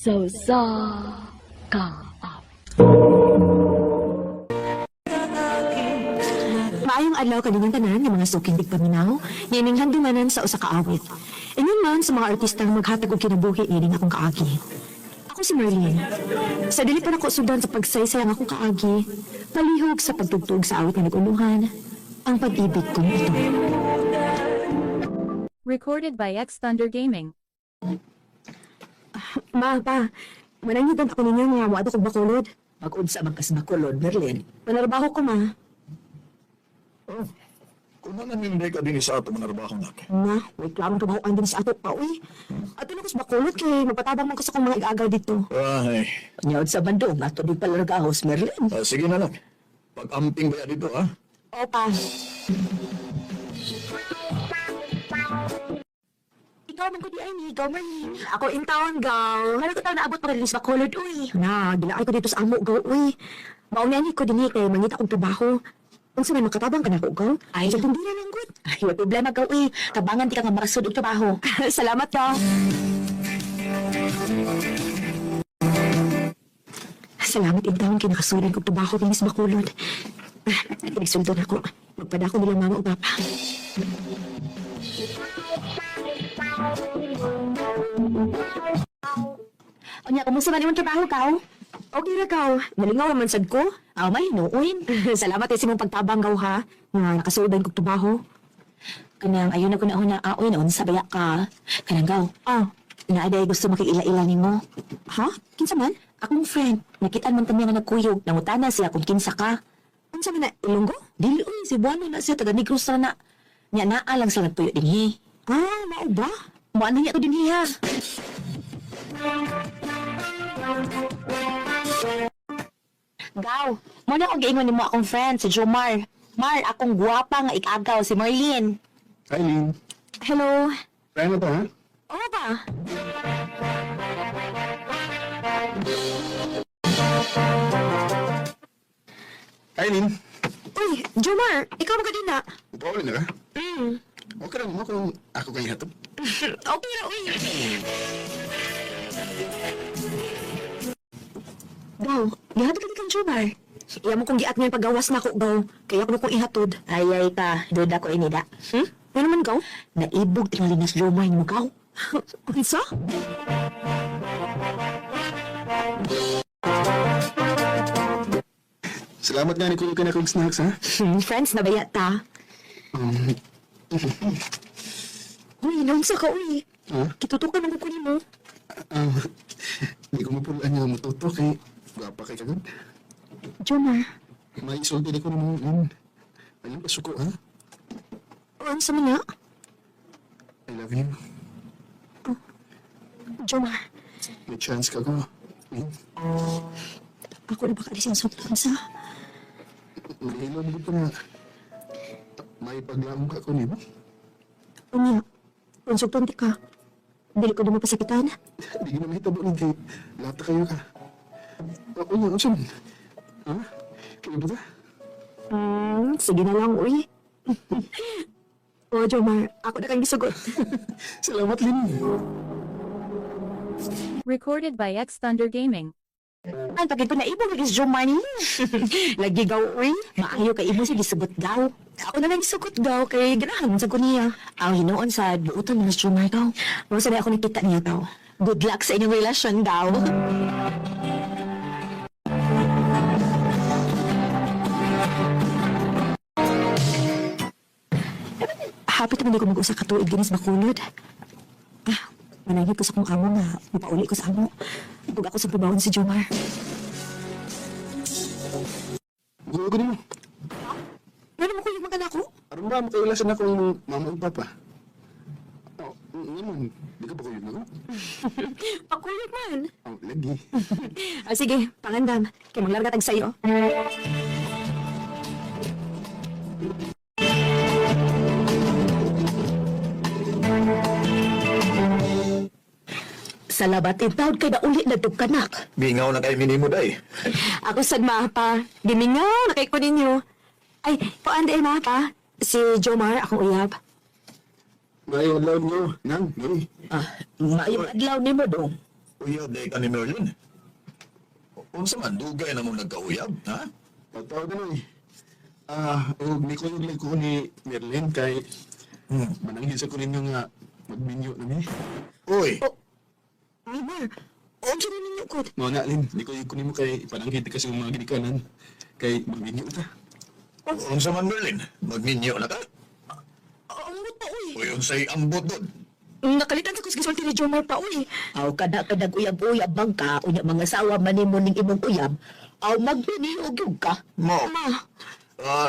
So ka. Maayong adlaw kanilang tanan ng mga suking digpaminaw, nining handunganan sa usa ka awit. Ingon man sa mga artistang maghatag og kinabuhi nining akong kaagi. Ako si Merlin. Sa dili pa nako sudan sa pagsaysay ang akong kaagi, palihog sa pagtugtog sa awit nga naguluhan, ang pag-ibig kong ito. Recorded by X Thunder Gaming. Ma, pa, manangitan ako ninyo mga muado kong bakulod. Mag-unsa man kas bakulod, Merlin. Manarbaho ko, ma. Oh, kung nananimday ka din sa ato manarbaho na. Ma, wait lang trabahoan din sa ato pa, uy. Ato na ko sa bakulod kay magpatabang man ko sa kong mga igagal dito. Ay, Nyawad sa bandong, ato di pala nag-ahos, Merlin. sige na lang. Pag-amping ba yan dito, ha? O, pa. Ikaw man ko di ay ni, gaw man ni. Ako in town, gaw. Ano ko tayo naabot pa rin sa bakulod, uy. Na, gilaay ko dito sa amo, gaw, uy. Maunyan ko din kay mangita akong trabaho. Kung saan makatabang ka na ko, gaw. Ay, sa hindi na lang, good. Ay, wala problema gaw, Tabangan di ka nga marasod og trabaho. Salamat, gaw. Salamat in town kay nakasulit kong trabaho din sa bakulod. Pinagsuldo na ako. Magpadako nila mama o papa. Unya, kumusta man imong trabaho, kaw? Okay na, gaw. Nalingaw naman sad ko. Aw, may hinuon. Salamat sa imong pagtabang, gaw, ha. Nga nakasulit kong trabaho. Kanang ayun ako na aoy noon sa baya ka. Kanang gaw. Ah, Naaday gusto makiila-ila nimo. ha? Kinsa man? Akong friend, nakitaan man kami nga nagkuyog. Nangutana siya kung kinsa ka. Unsa man na ilonggo? Dili, si Buano na siya, taga Negros na. Nya naa lang sa nagpuyo dinhi. Ah, mao ba? Moano niya to dinhi ha. Gaw, mo na akong giingon nimo akong friend, si Jomar. Mar, akong guwapa nga ikagaw, si Marlene. Eileen, Hello. kaya na to, ha? Oo ba? Eileen, Uy, Jomar, ikaw ba din na? upawalin na ka? Okay lang mo kung ako kang ihatap. Okay na, uy. Gaw, gihatod ka kang Jomar. Iya mo kong giat ngayon paggawas na ako, gaw. Kaya ko na kong ihatod. Ay ka, duda ko inida. Ano man, gaw? Naibog tingali na sa Jomar mo, gaw. Unsa? Salamat nga ni kuya ka na kong snacks, ha? Friends na bayat ta. Uy, naunsa ka, uy. Ha? Kitutukan ang kukunin mo. Hindi ko mapulaan niya matuto kay gwapa kay kagad. Jomar, May isulti ko naman. Ayun, pasuko, ha? unsa man nga? I love you. Jomar, May chance ka ko. ako na baka lisang sutlan sa... Mahilo mo ko na. May paglaong ka ko niyo. Unya, konsultante ka. Dili ko di mo pasakitan. Hindi ko na mahitabo ng kay lata kayo ka. Ako niya, unsan? Ha? Kaya ba ta? Sige na lang, uy. O, Jomar, ako na kang gisugot. Salamat, Lin. Recorded by X Thunder Gaming. Ang pagid ko naibog lagi sa Jomar ni. Lagi gaw, uy. Maayo ka imo siya gisubot, gaw. Ako na lang gisugot gaw, kay ganahan sa ko niya. Ang hinuon sa buutan mo sa Jomar, gaw. Masa na ako nakita niya, gaw. Good luck sa inyong relasyon, gaw. Hapit naman di ko mag-usa ka tuig din sa bakulod. Manangit ko sa kong amo nga, mapauli ko sa amo. Kung ako sa pabawon si Jomar. Gulo ko niyo. Ano mo ko yung mga anak ko? Aram ba, makailasan ako ng mama o papa? Oh, naman, di ka pa kayo na ko? Pakulit man. Oh, lagi. Sige, pangandam. Kaya maglarga tag sa'yo. Salamat intawd kay na uli nagtugkanak. Bingaw na kay minimo day. Ako sad mapa. Gimingaw na kay ko ninyo. Ay, paande mapa. Si Jomar, akong uyab. May adlaw niyo, nang, may. Maayong adlaw ni mo dong. Uyab na ka ni Merlin. Unsa man, dugay na mo nagkauyab, ha? Pataw na eh. Ni ko yung ko ni Merlin kay mananggit sa ko ninyo nga magbinyo na ni. Uy, Ay, Mar. Okay na ninyo ko. Mga na, Lin, ni ko yung kunin mo kay pananggit kasi yung mga ginikanan. Kay magbinyo ta. unsa man Merlin, magninyo na ka? Ambot pa, uy. Uy, unsay ambot doon. Nakalitan sa kusgisulti ni Jomar pa, uy. Aw kada ka nag-uyab-uyab bang ka, unya mga sawa man nimo ning imong uyab, aw magbinihog yun ka. Mo. Ma,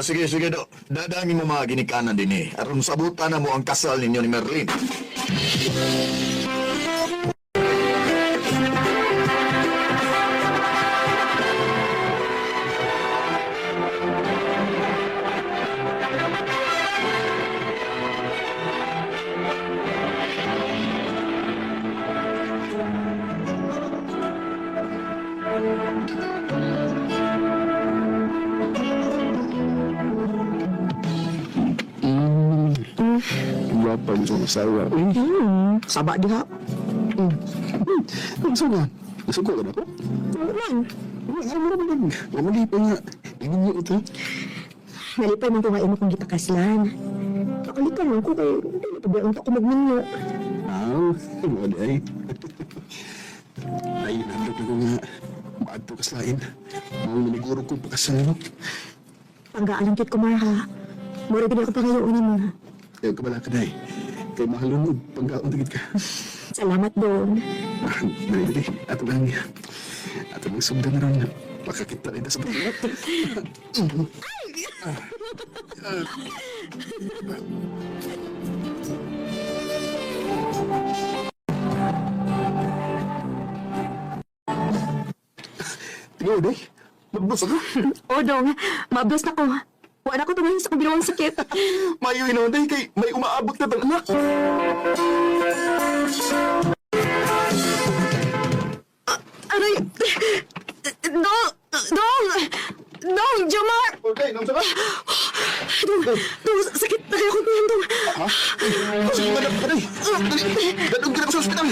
Sige, sige do. Dadangin mo mga ginikanan din eh. Aron sabutan na mo ang kasal ninyo ni Merlin. Guwapa mo sa masawa. saba diha. Ang sama. Nasuko ka na po? Man, Wala mo naman. Wamali pa nga. Ibinyo ito. nalipay man ko nga imo kong gipakaslan. Nakalitan lang ko kay dili pa ba ako magminyo. Wala ay. Ay, nandok na ko nga. Baad to kaslain. Mga maniguro ko pakasal mo. Panggaan kit ko, Mar, ha. Mura gid ako pangayoon mo. Ayaw ka bala ka na eh. Kay mahalunod. Pagkaon tigit ka. Salamat doon. Dali. Ato lang niya. Ato lang sugdan na rin. Pakakita rin na sa mga. Tingnan mo, day. Magbus ako. O, dong, mablos na ko. Wala ko tumahin sa kabilawang sakit. Mayo inaw, day. Kay may umaabot na tang anak. Aray! Dong, Jomar! Okay, nang sarap. Dong, sakit na kayo kong tiyan, Dong. Ha? Sige, madam ka, day. Dali. Dadong ka na ko sa ospital.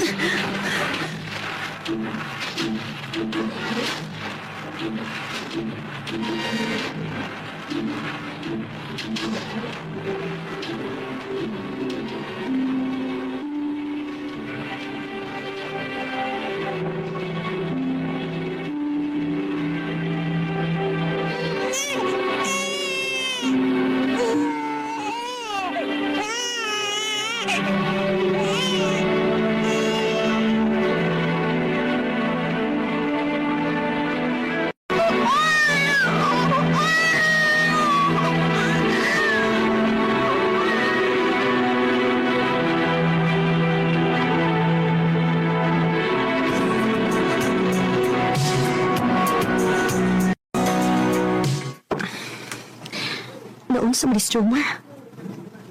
Naon sa Miss Jomar.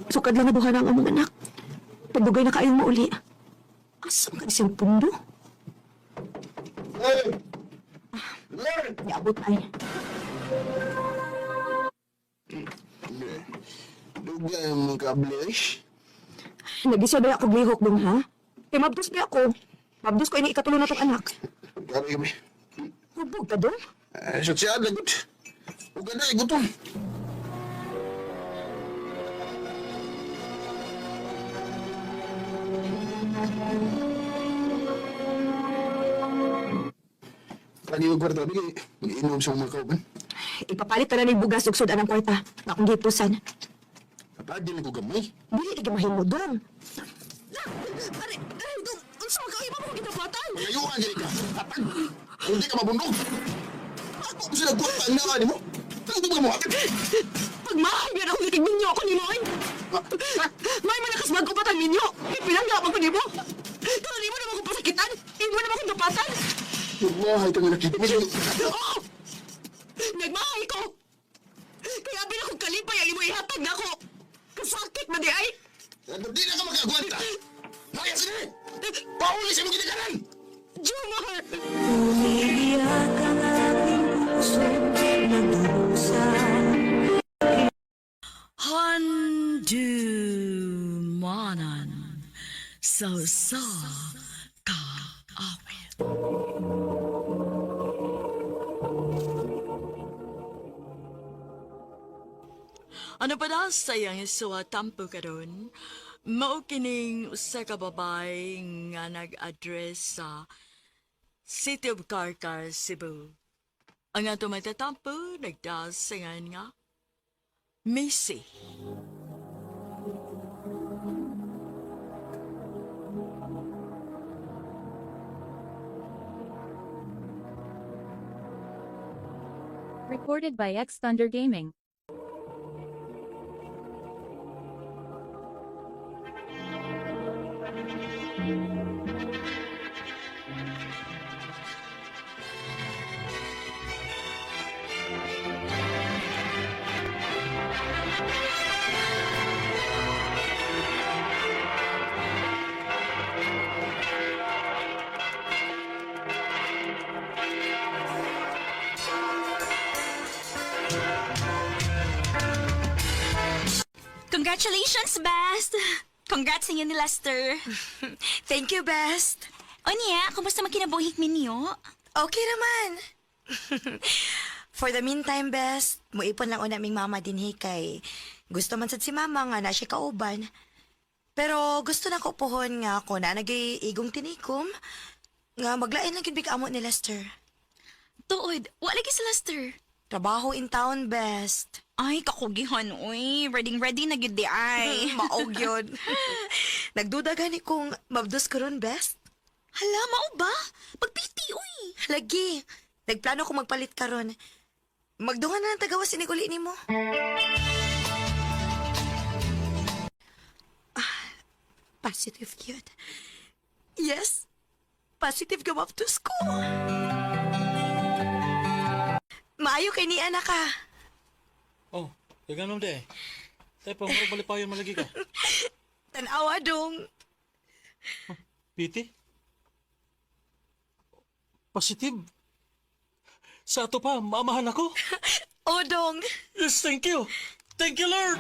Sukad lang nabuhan ang among anak. Pagdugay na kayong mauli. Asam ka ni siyang pundo? Niabot ay. Dugay ang kable, ay. Nagisya ba ako glihok dong, ha? Kaya mabdos ba ako? Mabdos ko ini ikatulo na tong anak. Grabe kami. Hubog ka dong? Sosyal, lagot. Huwag ka na, gutom. Lagi yung kwarta, bigay. Mag-inom sa mga kauban. Ipapalit na ng bugas ug sudan ang kwarta. Na akong gipusan. Kapag din ko gamay. Dili lagi mahimo dong. Pare, dong, unsa man kayo mo gitapatan? Ngayuan, Jerika. Kapag, hindi ka mabundog. Ako ko sila kwarta ang naani mo. Ano ba mo? Pagmahal yan ako nating ninyo ako ni Moy. May malakas bago pa tang ninyo. Ipinanggap ako ni mo. Kaya di mo naman kong pasakitan. Hindi mo naman kong napatan. Nagmahay ka nga nakita mo. Oo! Nagmahay ko! Kaya bin akong kalipay ang imo ihatag na ako. Kasakit ba di ay? Di na ka makagwanta. Maya sila! Pauli sa mga ginagalan! Jomar! Umiiyak ang aking puso, nagdurusan. Handumanan sa ka awit. Napada sa iyang isuwa tampo karon, mao kining usa ka babay nga nag-address sa City of Carcar, Cebu. Ang ato matatampo nagdasingan nga Missy. Recorded by X Thunder Gaming. Congratulations, Best! Congrats sa inyo ni Lester. Thank you, Best. O niya, kumusta magkinabuhik ninyo? Okay naman. For the meantime, Best, muipon lang unaming mama dinhi kay gusto man sad si mama nga na siya kauban. Pero gusto na ko pohon nga ako na nag-iigong tinikom nga maglain lang gid amo ni Lester. Tuod, wala lagi si Lester. Trabaho in town, Best. Ay, kakugihan, uy. Ready na gid di ay. Maog yun. Nagduda gani kung mabdos ko ron, Best. Hala, mao ba? Pagpiti, uy. Lagi. Nagplano ko magpalit karon. Magdungan na ng tagawas iniguli ni mo. Positive yun. Yes. Positive ka to school. Maayo kay ni anak ka. Oh, ganun de. Tay pa mo balipayon malagi ka. Tanawa dong. Piti? Positive? Sa ato pa, maamahan ako? O dong. Yes, thank you. Thank you, Lord.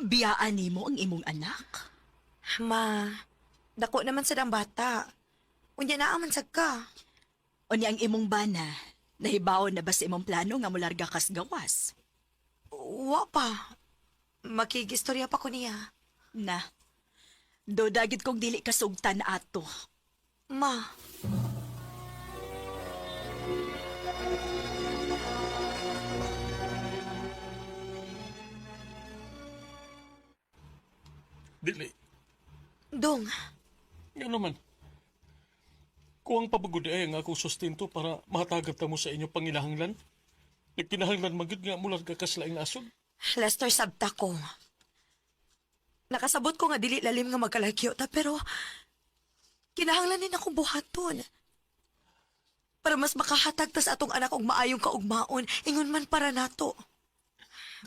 Biyaan nimo ang imong anak. Ma, dako naman sa dang bata. Unya na man sad ka. O niya ang imong bana, nahibaw na ba sa imong plano nga mularga kas gawas? Wa pa. Makigistorya pa ko niya. Na, do dagit kong dili kasugtan ato. Ma, Dili. dong. Nga naman. Kuwang pabagod ay ang akong sustento para mahatagat mo sa inyong pangilahanglan. Nagkinahanglan magid nga mula ka kaslaing asod. Lester, sabta ko. Nakasabot ko nga dili lalim nga magkalagyo ta, pero kinahanglan din akong buhaton. Para mas makahatag ta sa atong anak og maayong kaugmaon, ingon man para nato.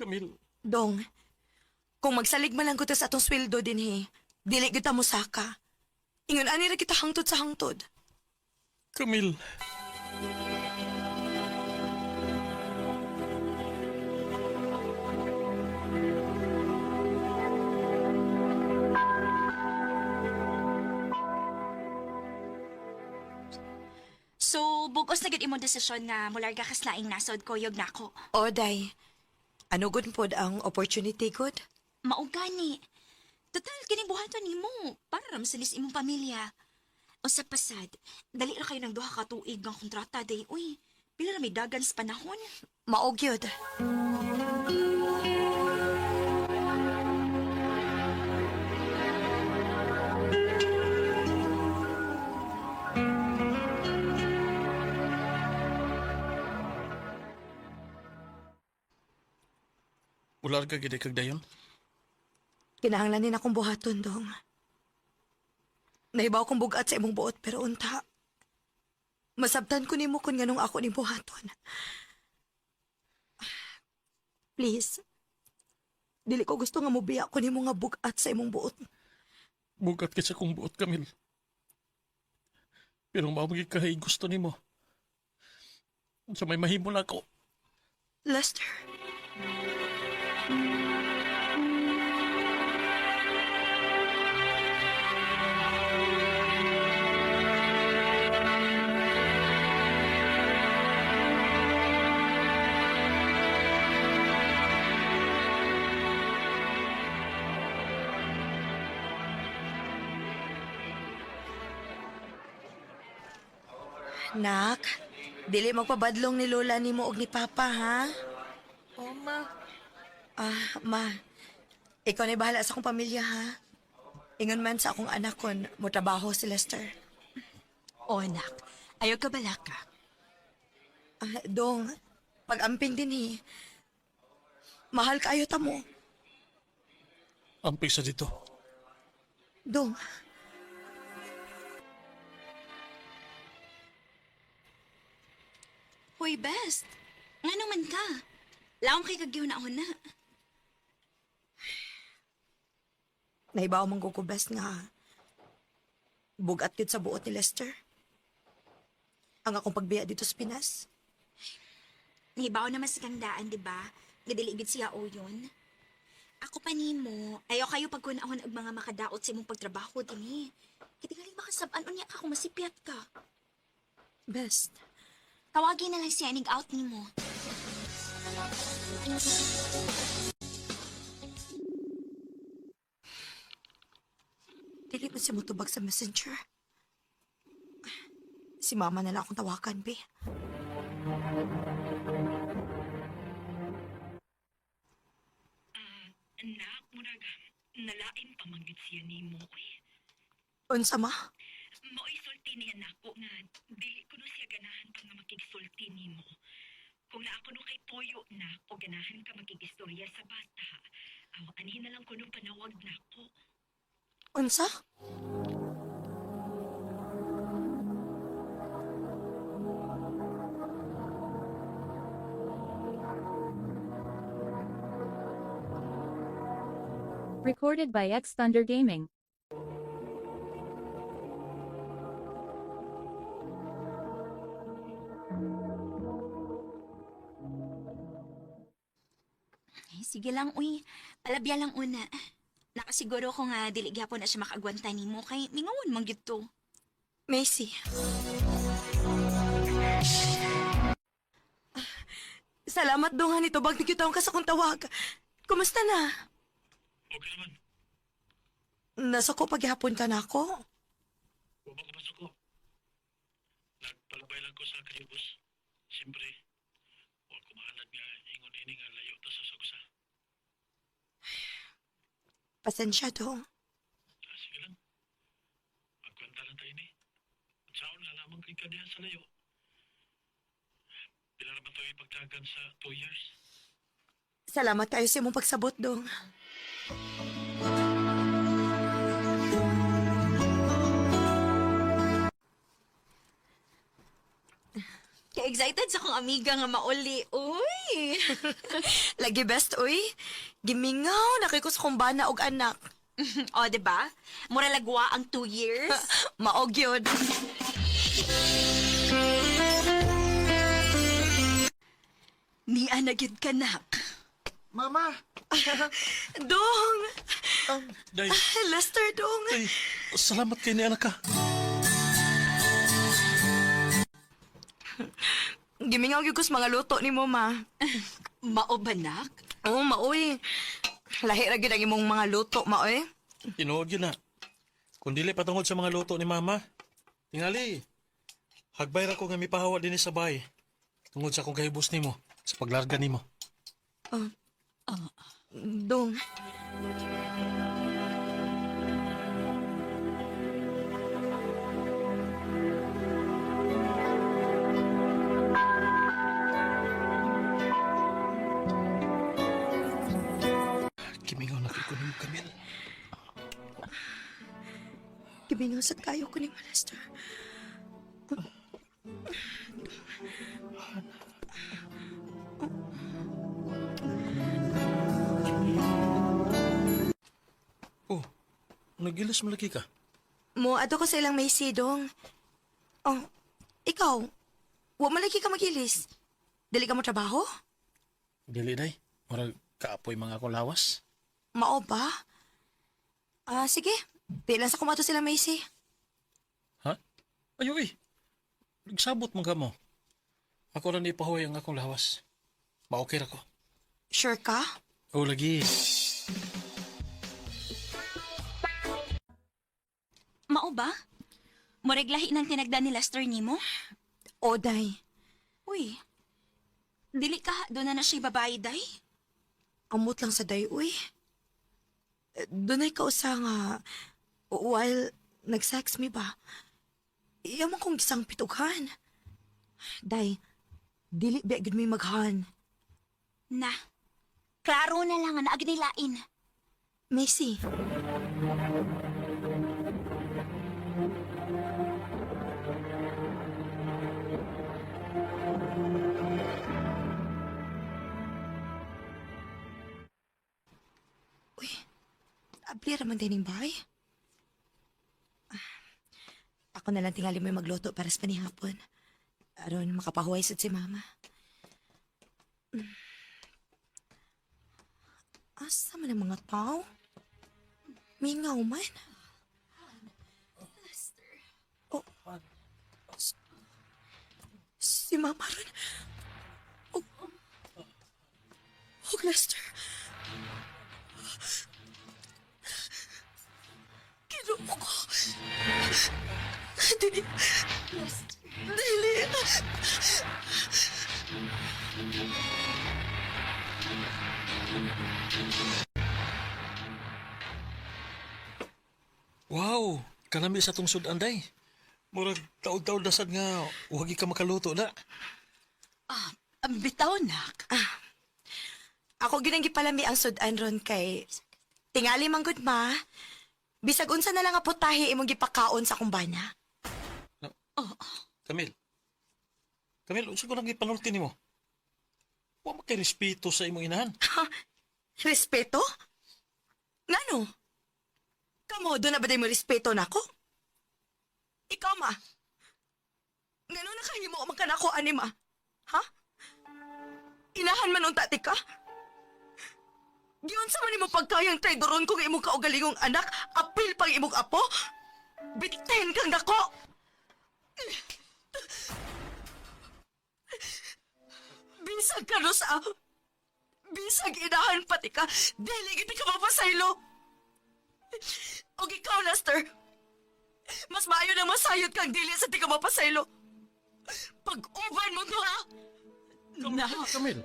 Camille, Dong, kung magsalig man lang ko ta sa atong sweldo din dili kita mo saka. Ingon ani ra kita hangtod sa hangtod. Camille. So, bugos na gid imong desisyon nga mularga kas laing nasod koyog nako. Oday, ano gud pod ang opportunity good? Mao gani. Total kini buhaton nimo para ram sinis imong pamilya. O sa pasad, dali ra kayo ng duha ka tuig nga kontrata day. Uy, pila ra may dagan sa panahon. Maog yun. Ular ka gid kag dayon. Kinahanglan din akong buhaton, Dong. Nahibaw kong bugat sa imong buot, pero unta. Masabtan ko nimo kung nganong ako ni buhaton. Please. Dili ko gusto nga mubiya ko nimo nga bugat sa imong buot. Bugat ka sa kong buot, Camille. Pero mamagig ka gusto ni mo. Sa may mahimo na ako. Lester. Nak, dili magpabadlong ni Lola nimo og ni Papa, ha? Oh, ma. Ma, ikaw na bahala sa akong pamilya, ha? Ingon man sa akong anak kon mo trabaho si Lester. O anak, ayaw ka bala ka. Dong, pag-amping din, mahal kaayo ta mo. Amping sa dito. Dong, Hoy, best. Nga naman ka. Laom kay kagyaw na ako na. nahibaw mong gugubes nga bugat yun sa buot ni Lester. Ang akong pagbiya dito sa Pinas. Nahibaw naman sa kandaan, di ba? Nadiligid siya o yun. Ako pa nimo, ayaw kayo pagkunahon og mga makadaot sa imong pagtrabaho din Kitingali makasab-an unya ka kung masipyat ka. Best. Tawagin na lang siya inig out nimo. Dili mo siya mutubag sa messenger. Si mama na lang akong tawakan, be. Anak, murag, nalain pamanggit siya ni mo, Unsa ma? Mao'y sulti niya nako nga, dili ko no siya ganahan pa nga makigsulti ni mo. Kung naa ko no kay Toyo na, o ganahan ka makigistorya sa bata, anihin na lang ko no panawag nako. Unsa? Recorded by X Thunder Gaming. Ay, sige lang, uy. Palabya lang una. Nakasiguro ko nga dili gyapon na siya makagwanta nimo kay mingawon man gyud to. Macy. Salamat dong ha nito bag nikita ka sa kong tawag. Kumusta na? Okay naman. Nasa ko paghapon ka na ako. Huwag ko pasok ko. Nagpalabay lang ko sa kalibos. Siyempre, huwag ko mahalad nga ingon ini nga layo to sa suksa. Pasensya dong. Sige lang. Magkwenta lang tayo ni. At saan na lamang kay kadihan sa layo. Pila naman tayo ipagtagan sa 2 years. Salamat kayo sa imong pagsabot dong. Ka-excited sa kong amiga nga mauli. Uy! Lagi best, uy. Gimingaw na kay ko sa kong bana og anak. O, di ba? Mura lagwa ang 2 years. Maog yun. Ni anagid ka, nak. Mama! Dong! Day, Lester, dong! day, salamat kay ni anak ka. Gimingaw gyud ko sa mga luto ni mo, ma. Mao ba, nak? Oo, maoy. Lahi ra gyud ang imong mga luto, maoy. Tinuod yun na. Kung dili patungod sa mga luto ni mama, tingali. Hagbay ra ko nga mipahawa din sa bahay. Tungod sa akong kahibos nimo, sa paglarga nimo. Dong. Kimingaw na ko nimo, Camille. Gimingaw sa kayo ko ni mo, Lester. nagilas malaki ka. Mo, ato ko sa ilang may sidong. Oh, ikaw, wa malaki ka magilis. Dili ka mo trabaho? Dili, day. Murag kaapoy mga akong lawas. Mao ba? Sige. Pilan sa kumato sila Macy. Ha? Ayo, nagsabot mga mo. Ako na ipahuway ang akong lawas. Ma-okay ra ko. Sure ka? O, lagi. Mao ba? Moreglahi ng tinagda ni Lester nimo? Oday. Uy, dili ka doon na siya babae, day? Amot lang sa day, uy. Dunay ka usa nga, while nag-sex me ba, iyaman kong isang pitughan. Day, dili ba gud may maghan. Na, klaro na lang nga naagnilain. Macy. Uy, abli raman din yung bahay. Ako na lang tingali mo yung magluto para sa panihapon. Aron makapahuway sad si mama. Asa man ang mga tao? Mingaw man. Oh. Si mama ron. Oh. Oh, Lester. Kinuha ko. Dili. Dili. Wow! Kanami sa tong sudanday. Murag taod-taod dasad nga huwag ka makaluto na. Bitaw, nak. Ako ginanggi palami ang sudan ron kay tingali manggod ma. Bisag unsa na lang nga putahe imong gipakaon sa kumbana. Camille. Camille, unsa ko nang ipanulti nimo? Wa makirespeto sa imong inahan. Respeto? Ngano? Kamo, doon na ba mo respeto na ako? Ikaw, ma. Ngano na kayo mo magkanako, anima? Ha? Inahan man ang tati ka? Giyon sa man mo pagkayang traidoron kung imong kaugalingong anak, apil pang imong apo? Bitin kang dako! Bisag ka no sa... Bisag inahan pati ka, dili kita ka mapasaylo! O ikaw, Lester, mas maayo na masayod kang dili sa di ka mapasaylo. Pag-uban mo to, ha? Camille.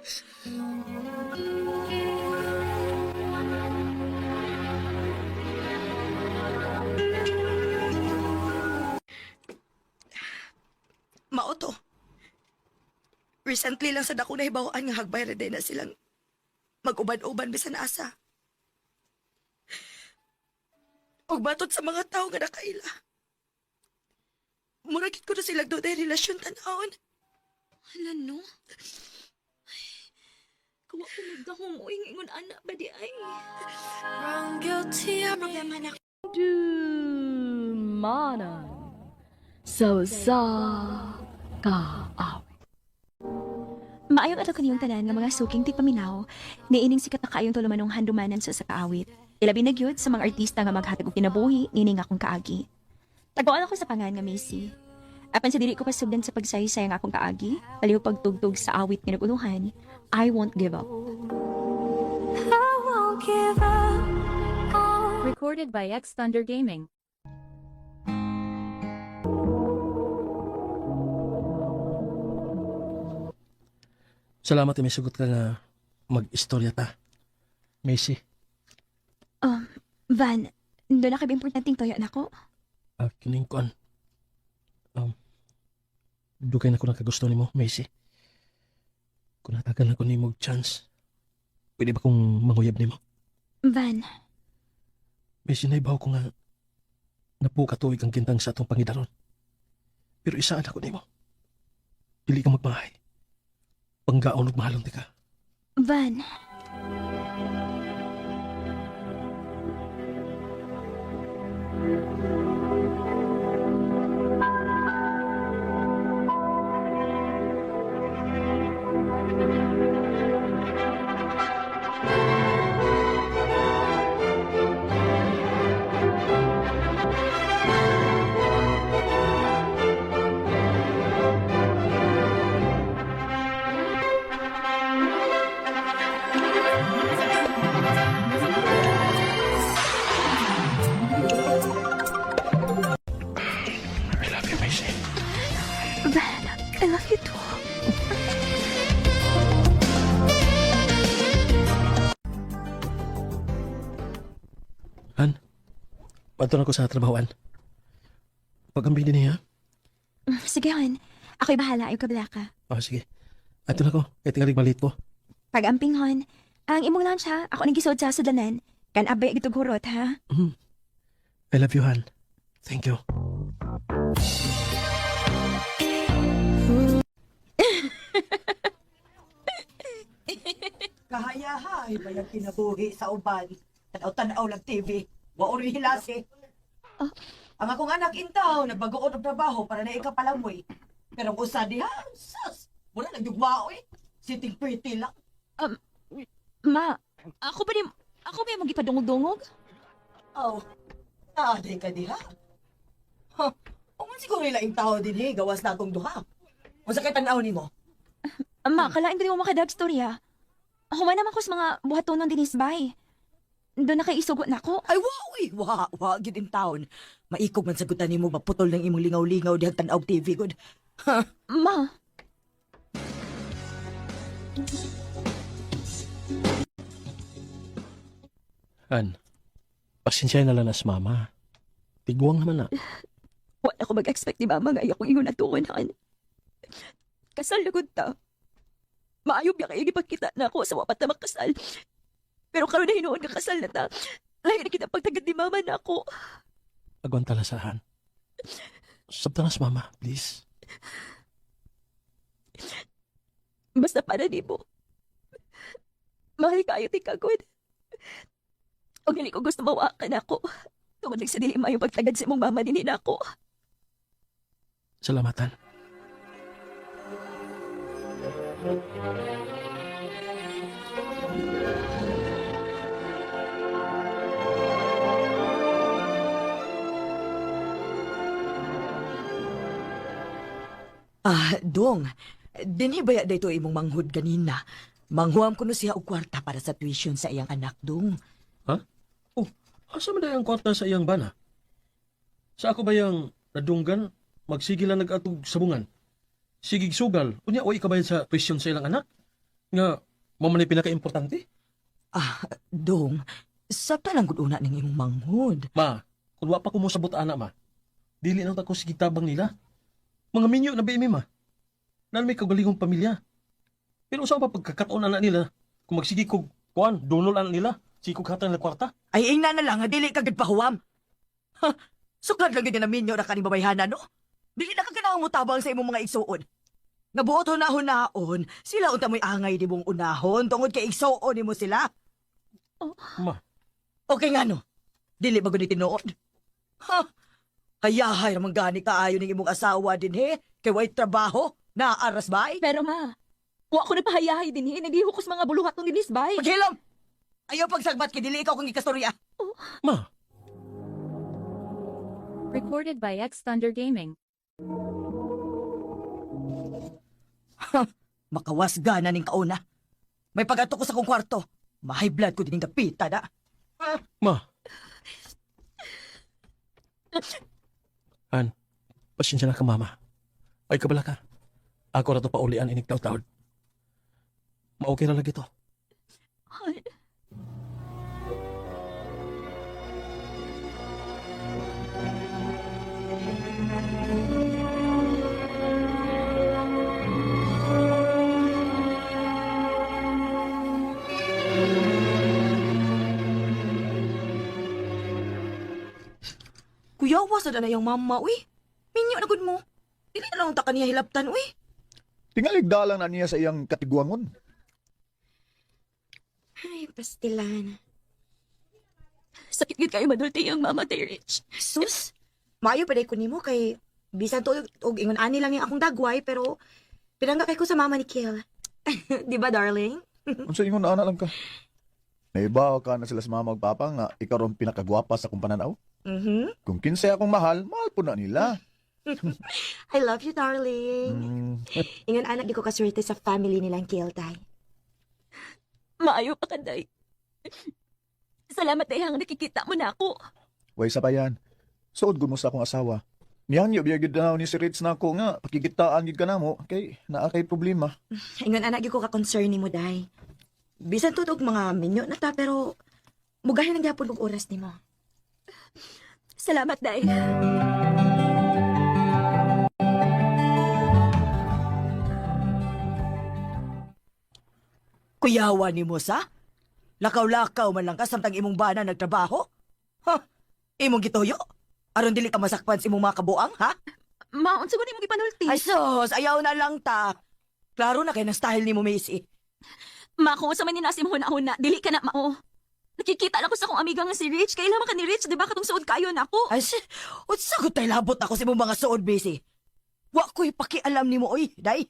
Mao to. Recently lang sa dako na hibawaan nga hagbay reday na silang mag-uban-uban bisan asa. Og batot sa mga tao nga nakaila. Muragit ko na silang doon ay relasyon tanawon. Hala, no? Kuha ko magdahong ingon anak ba di ay? Problema na Mana. So sa ka Maayong ato kaniyong tanan nga mga suking tigpaminaw, niining sikat na kaayong tulumanong handumanan sa kaawit. Ilabi na gyud sa mga artista nga maghatag og kinabuhi nining akong kaagi. Tagoan ako sa pangan nga Macy. Apan sa dili ko kasugdan sa pagsaysay nga akong kaagi, paliw pagtugtog sa awit nga naguluhan, I won't give up. Recorded by X Thunder Gaming. Salamat may sugot ka nga mag-istorya ta. Macy, Van, doon na kayo importanteng toyo na ko. kining kuan. Dugay na ko nakagusto nimo, Macy. Kung natagal na ko nimo chance, pwede ba kong manguyab nimo? Van, Macy, naibaw ko nga napukatuig ang kintang sa atong pangidaron. Pero isaan ako nimo. Dili ka magmahay. Panggaon ug mahalong tika. Pato na ko sa trabahoan. Pag-ambi din niya. Sige, hon. Ako'y bahala. Ayaw ka ka. Sige. Ato na ko. Kaya tingalig malit ko. Pag-amping, hon. Ang imong lunch, ha? Ako nang gisod sa sudanan. Kan abay gitog hurot, ha? I love you, Han. Thank you. Kahayahay, bayang kinabuhi sa uban. Tanaw-tanaw lang TV. Waori hilasi. Ang akong anak intaw, nagbagoon og trabaho para na ikapalamoy. Pero ang usa diha, sas, wala nagjugmao eh. Sitting pretty lang. Ma, ako ba yung magipadungog-dungog? Oh, naaday ka diha. Ha, uman siguro ilaing tao din eh, gawas na akong duha. Kung sa tanaw ni mo. Ma, kalain ko di mo makadag storya. Human naman ko sa mga buhatonon din isbay. Doon na kay isugot na ko. Ay, wow eh, wa, gid in town. Maikog man sagutan ni mo, maputol ng imong lingaw-lingaw dihang tanaw TV, good. Ha, Ma, Han, pasensya na lang na sa mama. Tiguang naman na. wala ko mag-expect ni mama nga akong ingon na tuon, han. Kasal na gud ta. Maayo biya kayo gipagkita na ako sa wapat na makasal. Pero karon na hinuon nga kasal na ta. Lahi na kita pagtagad ni mama na ako. Agwan talasahan. Sabta na sa mama, please. Basta para di mo. Mahal kayo ti kagod. O gali ko gusto mawakan ako. Tungod sa dili mayo pagtagad sa imong mama din ako. Salamatan. Dong, dinhibaya dito imong manghud ganina. Manghuam ko no siya og kwarta para sa tuition sa iyang anak, Dong. Asa man ang kwarta sa iyang bana? Sa ako ba yung nadunggan, magsigil lang nag-atog sabungan? Sigig sugal, unya o ikabayad sa tuition sa ilang anak? Nga, mamanay pinaka-importante? Dong, sabta lang gud una ning imong manghud. Ma, kung wa pa ko mo sabot anak ma, dili na ako sigig tabang nila. Mga minyo na BM ma. Nan may kagalingong pamilya. Pero saan pa pagkakataon anak nila? Kung magsigig ko, kuan, donol anak nila, sikog hatan na kwarta. Ay ingna na lang nga dili ka gid pahuwam. Ha, sukad lang gid na minyo na kaning babayhana no. Dili na ka ganahan mo tabang sa imong mga igsuon. Nabuot hunahon-naon, sila unta mo'y angay di mong unahon tungod kay igsuon nimo sila. Ma, Okay nga no. Dili ba gud ni tinuod? Ha? Hayahay ramang gani kaayo ning imong asawa din he. Kay way trabaho, naaras ba? Pero ma, wa ko napahayahay din nagihukos mga buluhat ng dinisbay. Paghilom! Ayaw pagsagbat kay dili ikaw kung ikastorya. ma, Recorded by X Thunder Gaming. Makawasga na ning kauna. May pagato ko sa kong kwarto. Mahay blood ko din ng gapita na. ma. An, pasensya na ka mama. Ay kabala ka. Ako na to paulian inig taw-tawd. Ma-okay na lagi to. Kuya, wasa na yung mama, uy. Minyo na gud mo. Dili na lang ta kaniya hilaptan, uy. Tingalig dalang na niya sa iyang katiguangon. Ay, pastilan. Sakit gid kayo madulti yung mama tay Rich. Sus, maayo pa ko nimo kay bisan to og ingon ani lang yung akong dagway pero pinangga kay ko sa mama ni Kiel. Di ba, darling? Unsa ingon na ana lang ka? Naibaw ka na sila sa mama ug papa nga ikaw ron pinakagwapa sa kong pananaw? Kung kinsa akong mahal, mahal po na nila. I love you, darling. Ingon anak di ko kaswerte sa family nilang Kiel, tay. Maayo pa kanday. Salamat dahil nakikita mo na ako. Way sa pa yan. Suod gud mo sa akong asawa. Niyan yo biyagid na ni si Ritz na ako nga pakikitaan gid ka namo kay naa kay problema. Ingon anak di ko ka-concern nimo, day. Bisan to og mga minyo na ta pero mugahin ang gyapon og oras nimo. Salamat, Day. Kuyawa ni mo sa? Lakaw-lakaw man lang ka samtang imong bana nagtrabaho? Ha? Imong gitoyo? Aron dili ka masakpan sa imong mga kabuang, ha? Ma, unsa ba nimo gipanulti? Ay sus, ayaw na lang ta. Klaro na kay na style ni mo, Macy. Ma, kung unsa man ni nasim huna-huna, dili ka na mao. Nakikita lang ko sa akong amiga nga si Rich. Kailan man ka ni Rich, di ba katong suod kayo na ako? Ay, unsa gud tay labot ako sa imong mga suod, Macy. Wa ko'y pakialam ni mo, oy, day.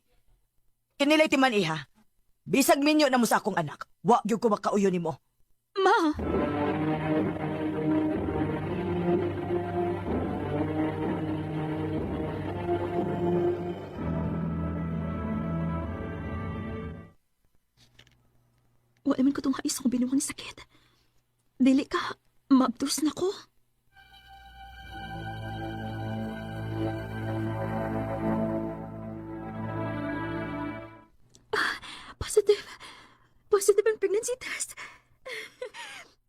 Kinilay timan iha. Bisag minyo na mo sa akong anak. Wa gyud ko makauyo nimo. Ma! Wala man ko tong hais kong binuwang sakit. Dili ka, mabdos na ko. Positive. Positive ang pregnancy test.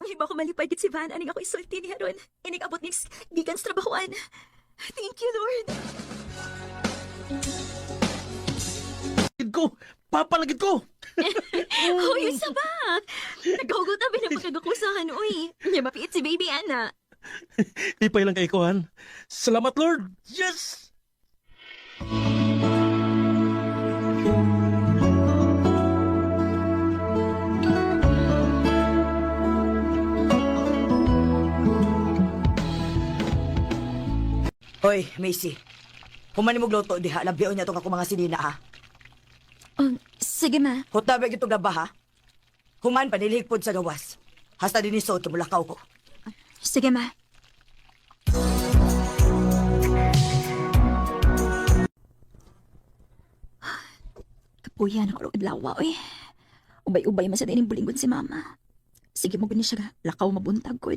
Iba ko malipay gid si Van. Aning ako isulti ni Haron. Inig abot ning gikan sa trabahoan. Thank you, Lord. Lagid ko! Papalagid ko! Hoy, sa ba? Naghugot na pinapagagakusahan, uy. Niya mapiit si baby, Ana. Ipay lang kay Kuhan. Salamat, Lord! Yes! Hoy, Macy. Human mo gluto diha, labion niya tong ako mga sinina, ha? Sige, ma. Hutabe gitong laba, ha? Human panilihigpod sa gawas. Hasta din iso, tumulakaw ko. Sige, ma. Kapuyan ako rin adlaw, uy. Ubay-ubay man sa dining bulingon si mama. Sige mo gani siya, lakaw mabuntag ko.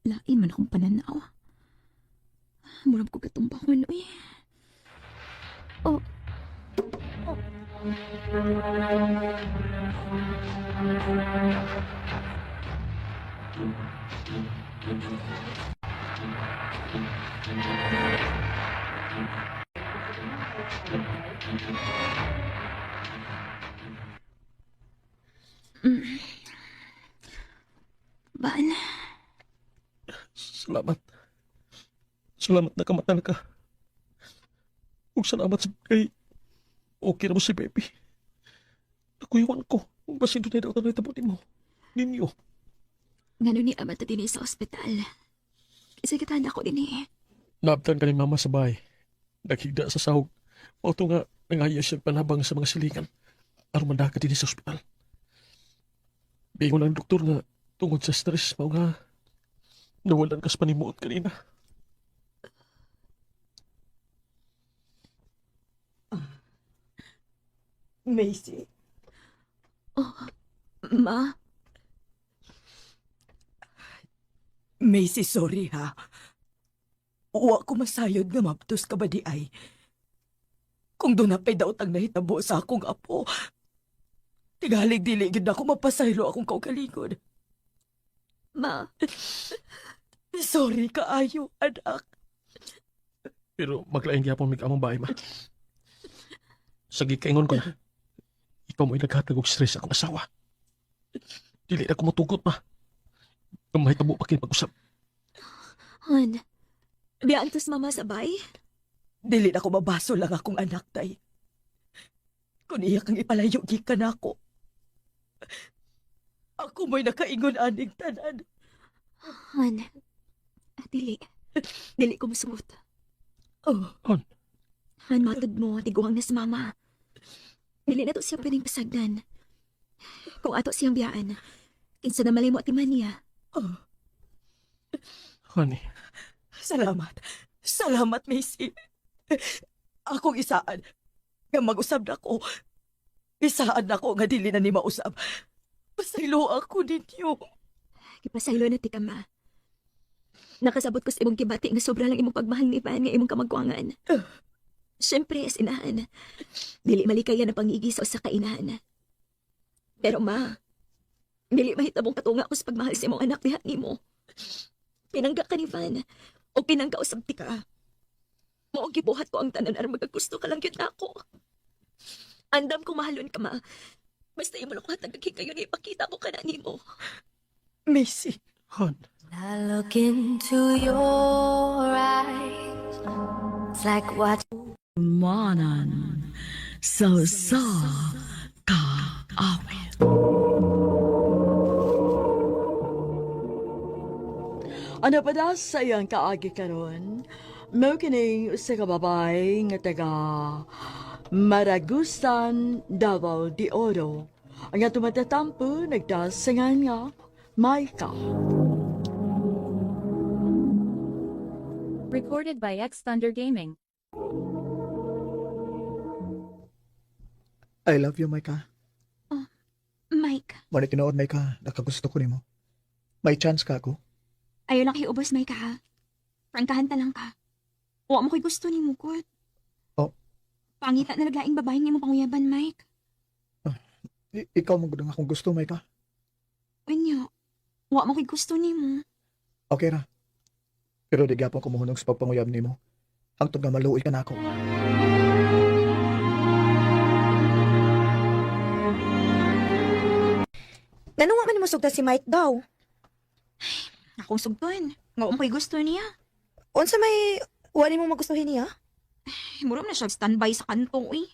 Lain man akong pananaw. Murag ko katumbahon, uy. Oh. Ban. Salamat. Salamat na kamatala ka. Huwag salamat sa kay okay na mo si baby. Nakuyawan ko. Kung basin doon na daw na itabot mo. Ninyo. Ngano ni ama ta din sa ospital. Kasi kita na ako din eh. Naabtan ka ni mama sa bahay. Naghigda sa sahog. O ito nga, nangaya siya panabang sa mga silingan. Aron mandaka din sa ospital. Bingon ang doktor nga tungod sa stress mo nga nawalan ka sa panimuot kanina. Macy. Oh, ma. Macy, sorry, ha? Uwa ko masayod nga maptos ka ba di ay? Kung doon na pa'y daot ang nahitabo sa akong apo, tigalig diligid na ako mapasaylo akong kaugalingon. Ma. Sorry kaayo, anak. Pero maglaing gyapon mig among bahay, ma. Sagi kaingon ko na. Ikaw mo'y naghatag og stress akong asawa. Dili na ko motugot, ma. Kamay tabo pa kin pag-usap. Han, biyantos mama sabay? Dili na ko mabaso lang akong anak, tay. Kung iya kang ipalayo, gikan ako. Ako mo'y nakaingon aning tanan. Han, dili. Dili ko musugot. Oh, Han, matod mo, tiguang na si mama. Dili na to siya pwedeng pasagdan. Kung ato siyang biyaan, kinsa na malay mo atiman niya. oh. Honey, Salamat. Salamat, Macy. Akong isaan. Nga mag-usab na ko. Isaan na ko nga dili na ni mausab. Pasaylo ako ninyo. Kipasaylo na ti ka, ma. Nakasabot ko sa imong kibati nga sobra lang imong pagmahal ni Van nga imong kamagwangan. Siyempre, as inahan. Dili malikaya na pangigi sa usa ka inahan. Pero ma, Dili mahitabong katunga ako sa pagmahal sa imong anak diha nimo. Pinangga ka ni Van, o pinangga usab ti ka. Mao ang gibuhat ko ang tanan aron magagusto ka lang gyud nako. Andam kong mahalon ka ma. Basta imo lang ko hatag kayo ni ipakita ko kana nimo. Macy. Hon, I look into your eyes. It's like what Manan sa kaawit. Ano pa da sa iyang kaagi karon? Mao kining usa ka babay nga taga Maragusan, Davao de Oro. Ang atong matatampo nagdasangan nga Maika. Recorded by X Thunder Gaming. I love you, Maika. Mike, Mani tinuod, Maika. Nakagusto ko nimo. May chance ka ako. ayaw lang iubos Mike ha. Prangkahan ta lang ka. Wa mo ko'y gusto ni mo kot. Oh. Pangita na naglaing babae nga mo panguyaban Mike. Ikaw mo gudang akong gusto, Maika. Unya, wa mo ko'y gusto ni mo. Okay ra. Pero di gyapon ko muhunong sa pagpanguyab nimo. Hangtod nga maluoy ka na ako. Nanunga man mo sugta si Mike daw. Akong sugton. Nga mo ko'y gusto niya. Unsa may wali mo magustuhin niya? Muram na siya standby sa kanto eh.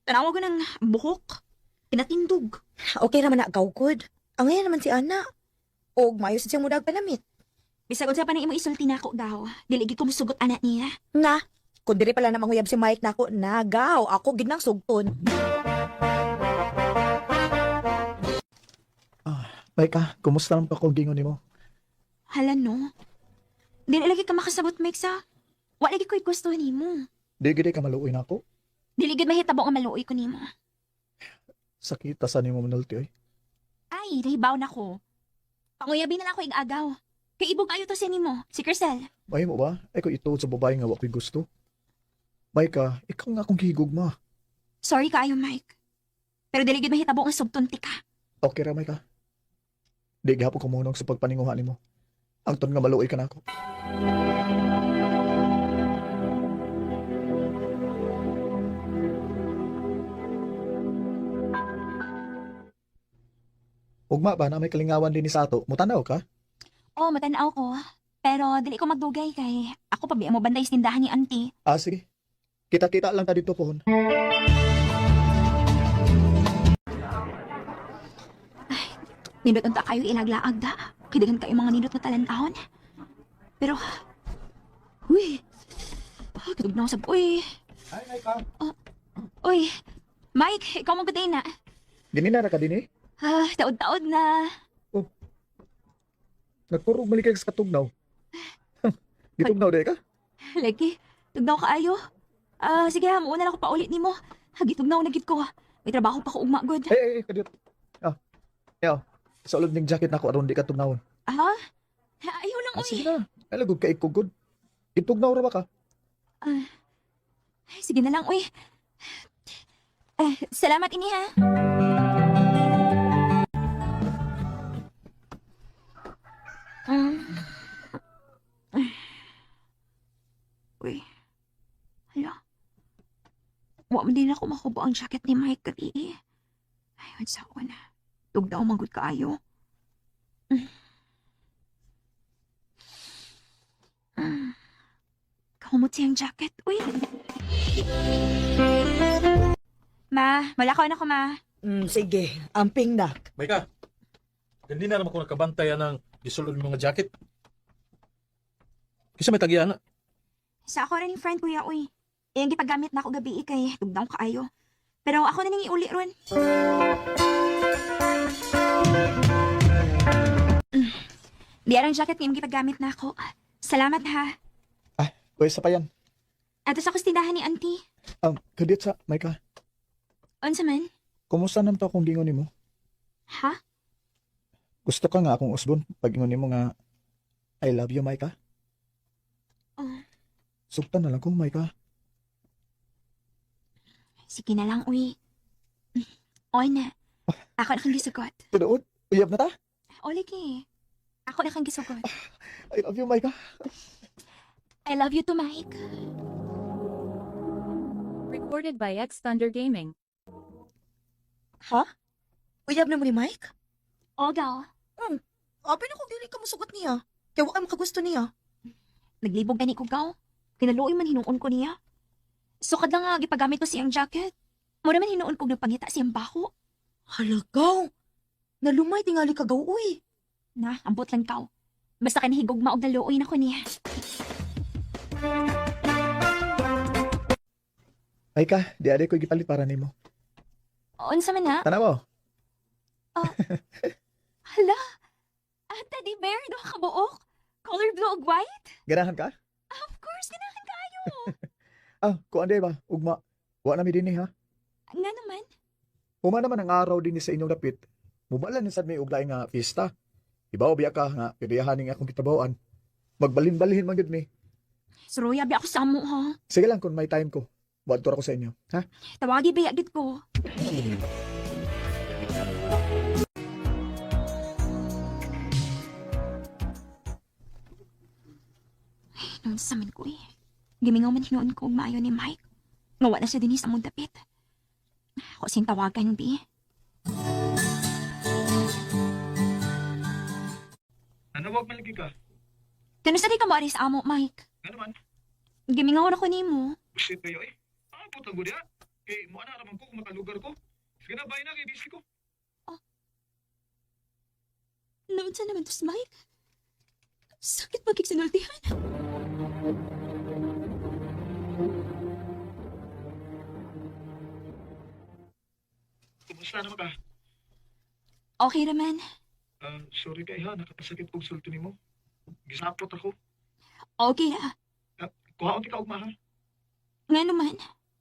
Tanawa ko ng buhok. Pinatindog. Okay naman na gawkod. Ang ngayon naman si Ana. Og maayos siyang mudag panamit. Bisag unsa pa na imo isulti nako daw. Dili gid ko musugot anak niya. Na, kung diri pala na manghuyab si Mike nako, nagaw, ako gid nang sugton. Maika, kumusta lang pa kung gingon nimo? Hala no. Dili lagi ka makasabot Mike sa. Wa lagi ko'y gusto nimo. Di gid ka maluoy na ako. Dili gid mahitabo nga maluoy ko nimo. Sakita sa nimo manulti oy. Ay, nahibaw na ko. Panguyabin na lang ko ing agaw. Kay ibog ayo to sa nimo, si Crystal. May mo ba? Ay ko ituod sa babae nga wa ko'y gusto. Maika, ikaw nga akong gihigugma. Sorry kaayo, Mike. Pero dili gid mahitabo nga subtunti ka. Okay ra, Maika. Di gihapon ko munong sa pagpaninguha nimo. Angton nga maluoy ka na ako. Ugma ba na may kalingawan din ni Sato? Mutanaw ka? Oh, matanaw ko. Pero dili ko magdugay kay ako pa biya mo banday sa tindahan ni auntie. Ah, sige. Kita-kita lang ta dito pohon. Nindot unta kayo ilaglaag da. Kidagan kayo mga nindot na talantahon. Pero, uy, kitug na ako sab, uy. Ay, Maika. Uy, Mike, ikaw mong na. Ginina na ka din eh. Taod-taod na. Nagpurog malikag sa katugnaw. Gitugnaw di ka? Lagi, tugnaw kaayo. Sige ha, mauna lang ako paulit ni mo. Gitugnaw na gid ko. May trabaho pa ko ugma, good. Ay, kadiyot. Yaw, sa ulod ng jacket na ako aron di ka tugnawon. Ayaw lang, uy. Sige na, ay lagod ka ikugod. Itugnaw ra ba ka? Sige na lang, uy. Salamat ini ha. Uy. Hala. Wa man din ako makubo ang jacket ni Mike gabi. Ayun sa una. Tugnaw manggod kaayo. Kahumot siyang jacket. Uy. Ma, malakaw na ko, ma. Sige, amping na. Maika, hindi na naman ko nakabantayan ng gisulod ng mga jacket. Kasi may tagyan na. Sa ako rin yung friend kuya, uy. Iyang gipagamit na ako gabi kay tugnaw kaayo. Pero ako na nang iuli ron. Di arang jacket ngayong gipagamit na ako. Salamat ha. Pwes sa pa yan. Atos ako sa tindahan ni auntie. Kadiyot sa, Maika. Unsa man? Kumusta naman to akong gingon nimo? Ha? Gusto ka nga akong usbon pag ingon nimo nga I love you, Maika. Oh. Sugtan na lang kong, Maika. Sige na lang, uy. Oy na. Ako na kang gisugot. Tinuod, Uyab na ta? O, lagi. Ako na kang gisugod. I love you, Micah. I love you too, Mike. Recorded by X Thunder Gaming. Ha? Uyab na mo ni Mike? O, gaw. Abi na kung dili ka musugot niya. Kaya wa ka makagusto niya. Naglibog gani ko, gaw. Kinaluoy man hinuon ko niya. Sukad lang nga, gipagamit ko siyang jacket. Mura man hinuon ko nagpangita siyang baho. Halagaw. Nalumay tingali ka gaw, uy. Na, ambot lang kaw. Basta kanahigog maog naluoy na ko niya. Micah, di aday ko gipalit para nimo. Unsa man na? Tanaw. Hala! Teddy bear, do ka buok? Color blue ug white? Ganahan ka? Of course, ganahan kayo! Kuan day ba? Ugma. Wa na mi dinhi ha. Nga naman? Huma naman ang araw din sa inyong dapit. Mubalan ni sad may uglay nga fiesta. Ibaw biya ka nga piriyahan ning akong kitabawan. Magbalin-balhin man gid mi. Suruya, bi ako sa mo, ha? Sige lang kung may time ko. Wadto ako sa inyo, ha? Tawagi ba yagit ko? Ay, noon sa amin ko eh. Gimingaw man hinoon ko maayo ni Mike. Ngawa na siya din sa mong dapit. Ako sing tawagan, bi. Ano wag malagi ka? Kano sa di ka maari sa amo, Mike? Nga naman, Gimingaw na ko ni mo. busit kayo eh. Putang gudi ha. Kay mo ana raman ko kung makalugar ko. Sige na, bahay na kay busy ko. Noon sa naman to si Mike? Sakit magkiksinultihan. Kumusta naman ka? Okay naman. Sorry kay ha, nakapasakit kong sulto ni mo. Gisapot ako. Okay na. Kuhaon ti ka ugma ha. Nga naman.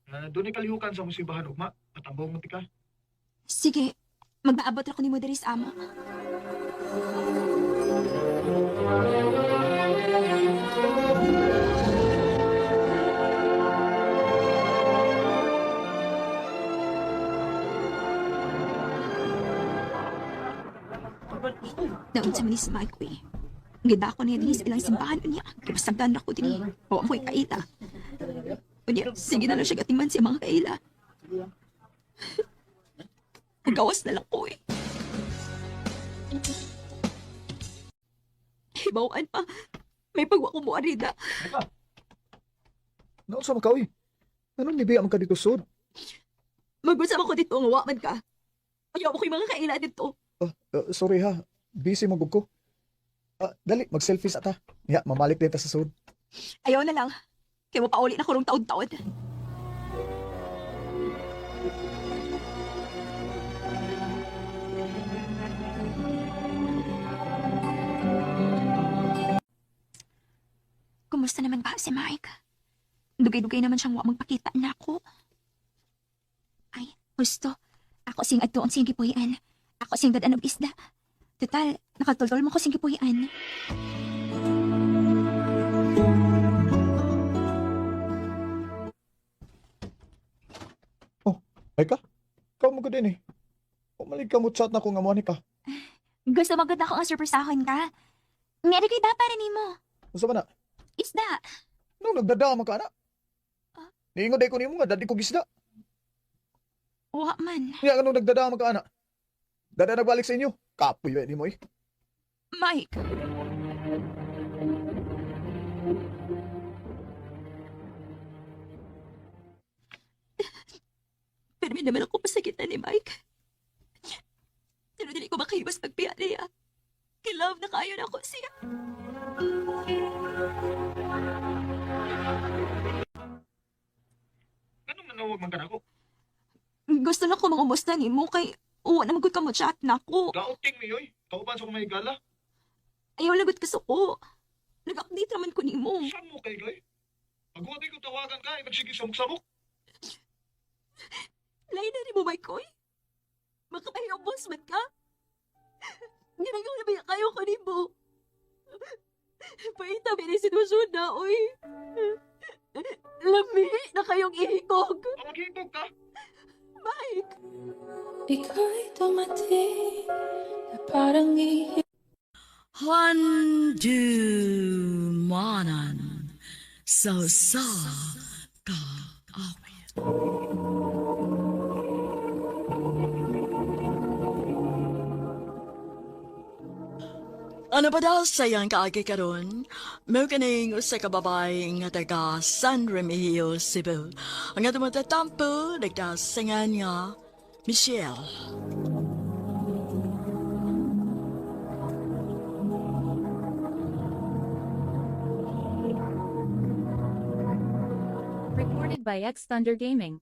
Doon kalihukan sa musimbahan ugma. Matambong mo ti ka. Sige, mag-aabot ako ni mo diri sa amo. Naon sa manis Mike ko eh. Gida ko niya din sa ilang simbahan niya. Kipasagdan ako din. O amoy kaila. O niya, sige na lang siya gatiman siya mga kaila. Gawas na lang ko eh. Hibawaan pa. May pagwa ko mo arida. Naon sa makaw eh. Anong nibiya man ka dito sud? Mag-usap ako dito, ngawa man ka. Ayaw ko yung mga kaila dito. Sorry ha. Busy magug ko. Dali, mag-selfie sa ta. Ya, mamalik din ta sa sud. Ayaw na lang. Kaya mo pauli na kurong taon-taon. Kumusta naman ba si Mike? Dugay-dugay naman siyang wa magpakita na ako. Ay, gusto. Ako sing adtoon sing gipuyan. Ako sing dadan og isda. Total, nakatultol mo ko sing gipuyan. Ay ka? Ikaw mo ko din eh. Umalig ka mo chat na kung amuan ka. Gusto magod ako nga surpresahon ka. Meron kay para nimo. Unsa ba na? Isda. Nung nagdadama ka na. Niingon day ko nimo nga, dadi ko gisda. Wa man. Nga nung nagdadama ka na. Dada nagbalik sa inyo. Kapoy ba ni mo eh. Mike. Pero may naman ako pasakitan ni Mike. Pero dili ko makahiwas pagpiya niya. Kilove na kayo na ako siya. Anong nanawag man ka na ako? Gusto na ko mangumusta ni mo kay uwa na magod ka mo chat na ako. Gauting mi yoy. Kauban sa kung may gala. Ayaw lagot ka suko. Nag-update naman ko ni mo. Saan mo kay Goy? Pag-uwatay ko tawagan ka, magsige samok-samok. Lain na rin mo, Mike Koy. Makapahiyaw boss man ka. Ginagawa na ba kayo ko ni mo? Paita, may sitwasyon na, oy. Lami na kayong ihikog. Maghintog ka. Mike. Ika'y dumating na Handumanan sa ka-awit. Ano ba daw sayang kaagi karon? May kaning usa ka babae nga taga San Remigio, Cebu. Ang atong matatampo, nagdasingan nga Michelle. Recorded by X Thunder Gaming.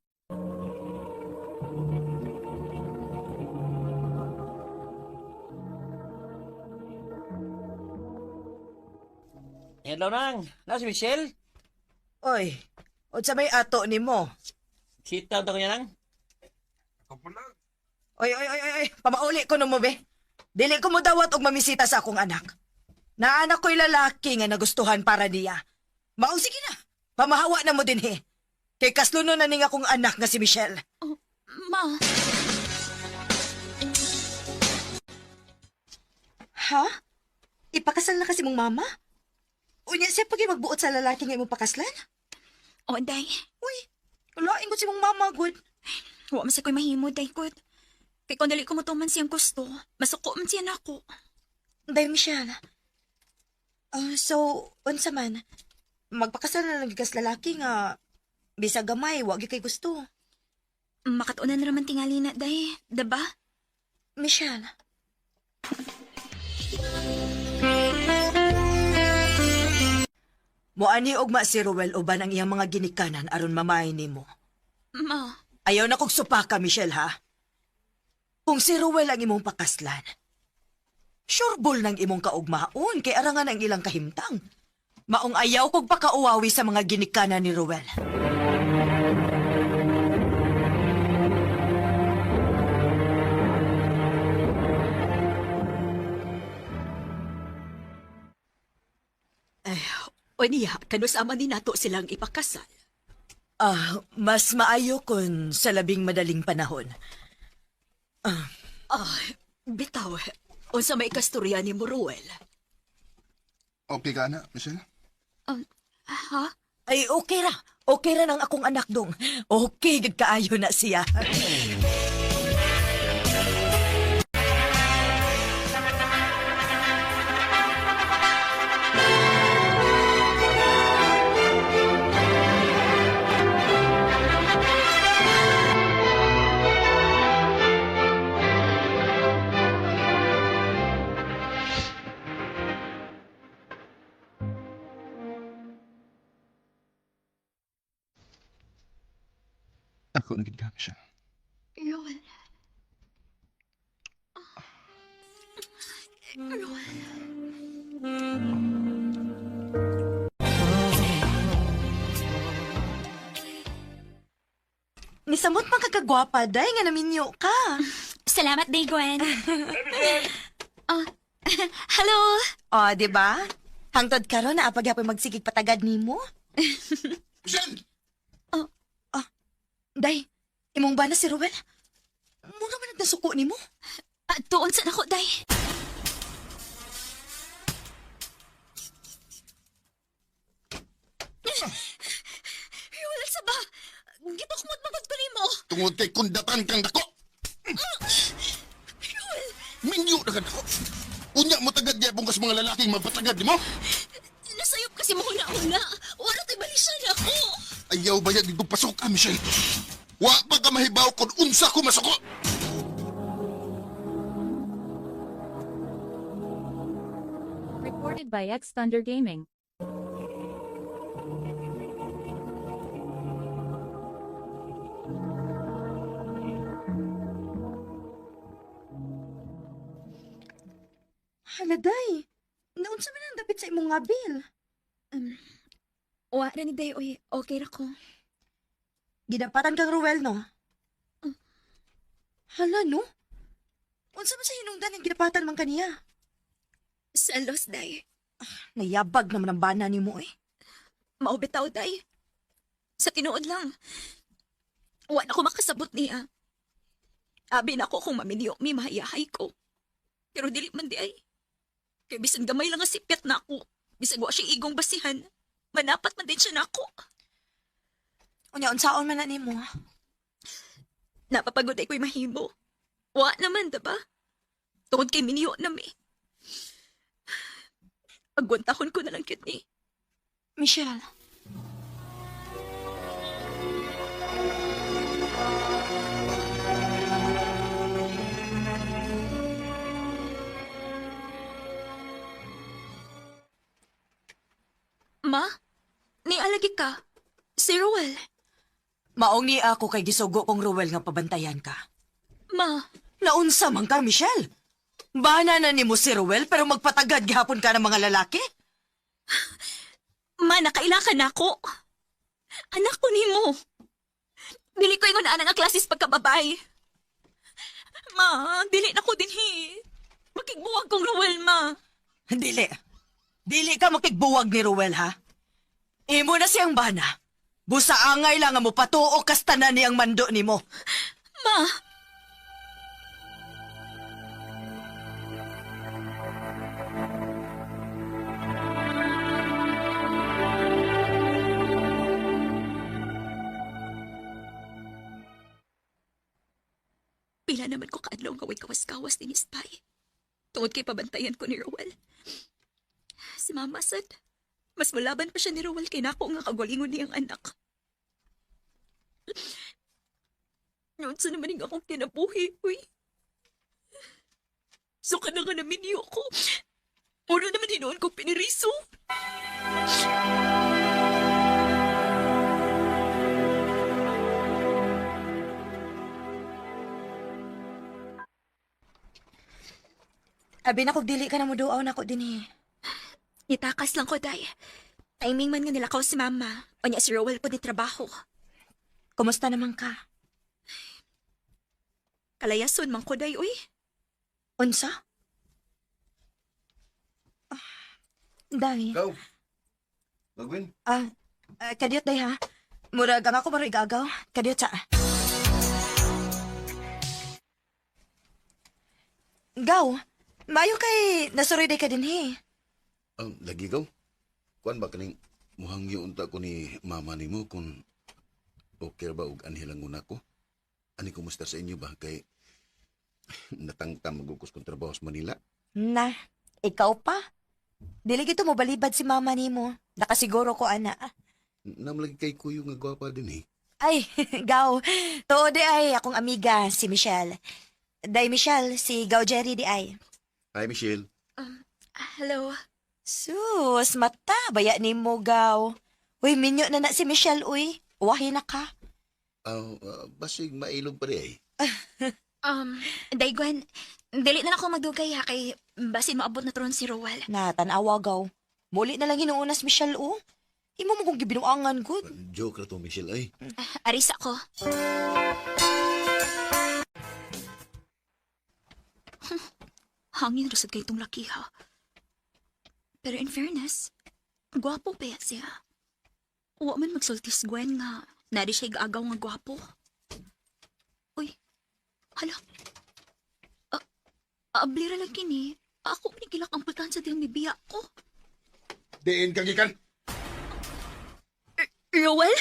Hello nang, na si Michelle. Oy, unsa may ato nimo? Sit down ko niya nang. Oy, pamauli ko no mo be. Dili ko mo dawat og mamisita sa akong anak. Naanak ko'y lalaki nga nagustuhan para niya. Mao sige na, pamahawa na mo din he. Kay kasluno na ning akong anak nga si Michelle. Ma, Ha? Ipakasal na kasi mong mama? Unya siya pag magbuot sa lalaki nga imong pakaslan? o day. Uy, ulaing ko si mong mama, good. Wa man sa ko'y mahimo, day, good. Kay kung dali ko matuman siyang gusto, masuko man siya nako. Dahil Michelle. So, unsa man? Magpakasal na lang gikas lalaki nga bisa gamay, wag kay gusto. Makatunan na naman tingali na, day. Diba? Michelle. Moani og ma si Ruel uban ang iyang mga ginikanan aron mamahay nimo. Ma, Ayaw na kog supaka, Michelle, ha? Kung si Ruel ang imong pakaslan, sureball ng imong kaugmaon kay arangan ang ilang kahimtang. Maong ayaw kog pakauwawi sa mga ginikanan ni Ruel. O niya, kanusama ni nato silang ipakasal. Mas maayo kun sa labing madaling panahon. Bitaw, unsa may kasturya ni Moruel? Okay ka na, Michelle? ha? Ay, okay ra. Okay ra ng akong anak dong. Okay, gid kaayo na siya. Ako naging ka, Michelle. Roel. Roel. Nisamot man kagagwapa, day nga naminyo ka. Salamat, day, Gwen. Hello. Di ba? Hangtod karon na apagyapoy magsigig patagad nimo. Michelle! Day, imong ba na si Ruel? Muna man nagdasuko nimo. Tuon sa nako, day. Roel, sa ba? Gitukmod magod ko nimo. Tungod kay kundatan kang dako! Minyo na ka dako! Unya mo tagad gyapon ka sa mga lalaking magpatagad mo? Nasayop kasi mo una-una. Wala tayo balisan ako. Ayaw ba yan kung pasok ka, Michelle? Wa pa ka mahibaw kung unsa ko masuko! Recorded by X Thunder Gaming. Hala, day. Naunsa man ang dapit sa imong nga bil? Wa na ni day, oy. Okay ra ko. Gidapatan kang Ruel, no? Hala, no? Unsa man sa hinungdan ang gidapatan man kaniya? Salos, day. Nayabag naman ang bana ni mo, eh. Maubitaw, day. Sa tinuod lang. Wa na ko makasabot niya. Abi na ko kung maminyo mi mahayahay ko. Pero dili man di ay. Kaya bisan gamay lang nga sipyat na ako. Bisan wa siya igong basihan. Manapat man din siya na ako. Unya, unsaon man na nimo? Napapagod ay ko'y mahimo. Wa naman, diba? Tungod kay miniyo na mi. Agwantahon ko na lang yun ni. Michelle. Ma? Nialagi ka? Si Roel? Maong ni ako kay gisugo kong Ruel nga pabantayan ka. Ma? Naunsa man ka, Michelle? Bana na nimo si Ruel pero magpatagad gihapon ka ng mga lalaki? Ma, nakailakan ako. Anak ko nimo. Dili ko ingon ana nga klasis pagkababay. Ma, dili na ko dinhi. Makigbuwag kong Roel, ma. Dili. Dili ka makigbuwag ni Ruel, ha? Imo na siyang bana. Busa angay lang nga mo patuo kasta na niyang mando nimo. Ma, pila naman ko kaadlaw nga way kawas-kawas ni Spy. Tungod kay pabantayan ko ni Roel. Si Mama sad, mas malaban pa siya ni Roel kay nako nga kagwalingon niyang anak. Noon sa naman akong kinabuhi, uy. So ka na nga namin niyo ko. Una naman hinoon ko piniriso. Abi na kog dili ka na mo duaw na ko din eh. Itakas lang ko, day. Timing man nga nilakaw si Mama. O niya si Roel po di trabaho. Kumusta naman ka? Kalayason man ko, day, uy. Unsa? Day. Ikaw. Magwin. Kadiyot day ha. Murag ang ako maro igagaw. Kadiyot sa. Gaw, mayo kay nasuroy day ka din he. Lagi gaw. Kuan ba kaning muhangyo unta ko ni mama nimo kung okay ba og anhilangon ako? Ani kumusta sa inyo ba kay natangtam magugos kong trabaho sa Manila? Na, ikaw pa? Dili gito mo balibad si mama nimo. Nakasiguro ko ana. Namlagi kay kuyo nga gwapa din eh. Ay, Gaw. Too di ay akong amiga si Michelle. Day Michelle, si Gaw Jerry di ay. Hi Michelle. Hello. Sus, mata, baya ni mo, Gaw. Uy, minyo na si Michelle, uy. Wahi na ka. Basig mailog pa rin eh. Day Gwen, dili na ako magdugay ha kay basin maabot na turon si Roel. Na, tanawa, Gaw. Muli na lang hinuunas, Michelle, oh. Imo mo kong gibinuangan, good. Joke na to Michelle ay. Aris ako. Hangin rasad kay itong laki ha. Pero in fairness, gwapo pa yan siya. Huwag man magsultis Gwen nga nari siya gaagaw nga gwapo. Uy, hala. Ablira lang kini. Ako pinigilak ang pultahan sa diyang bibiya ko. Diin kagikan. Roel?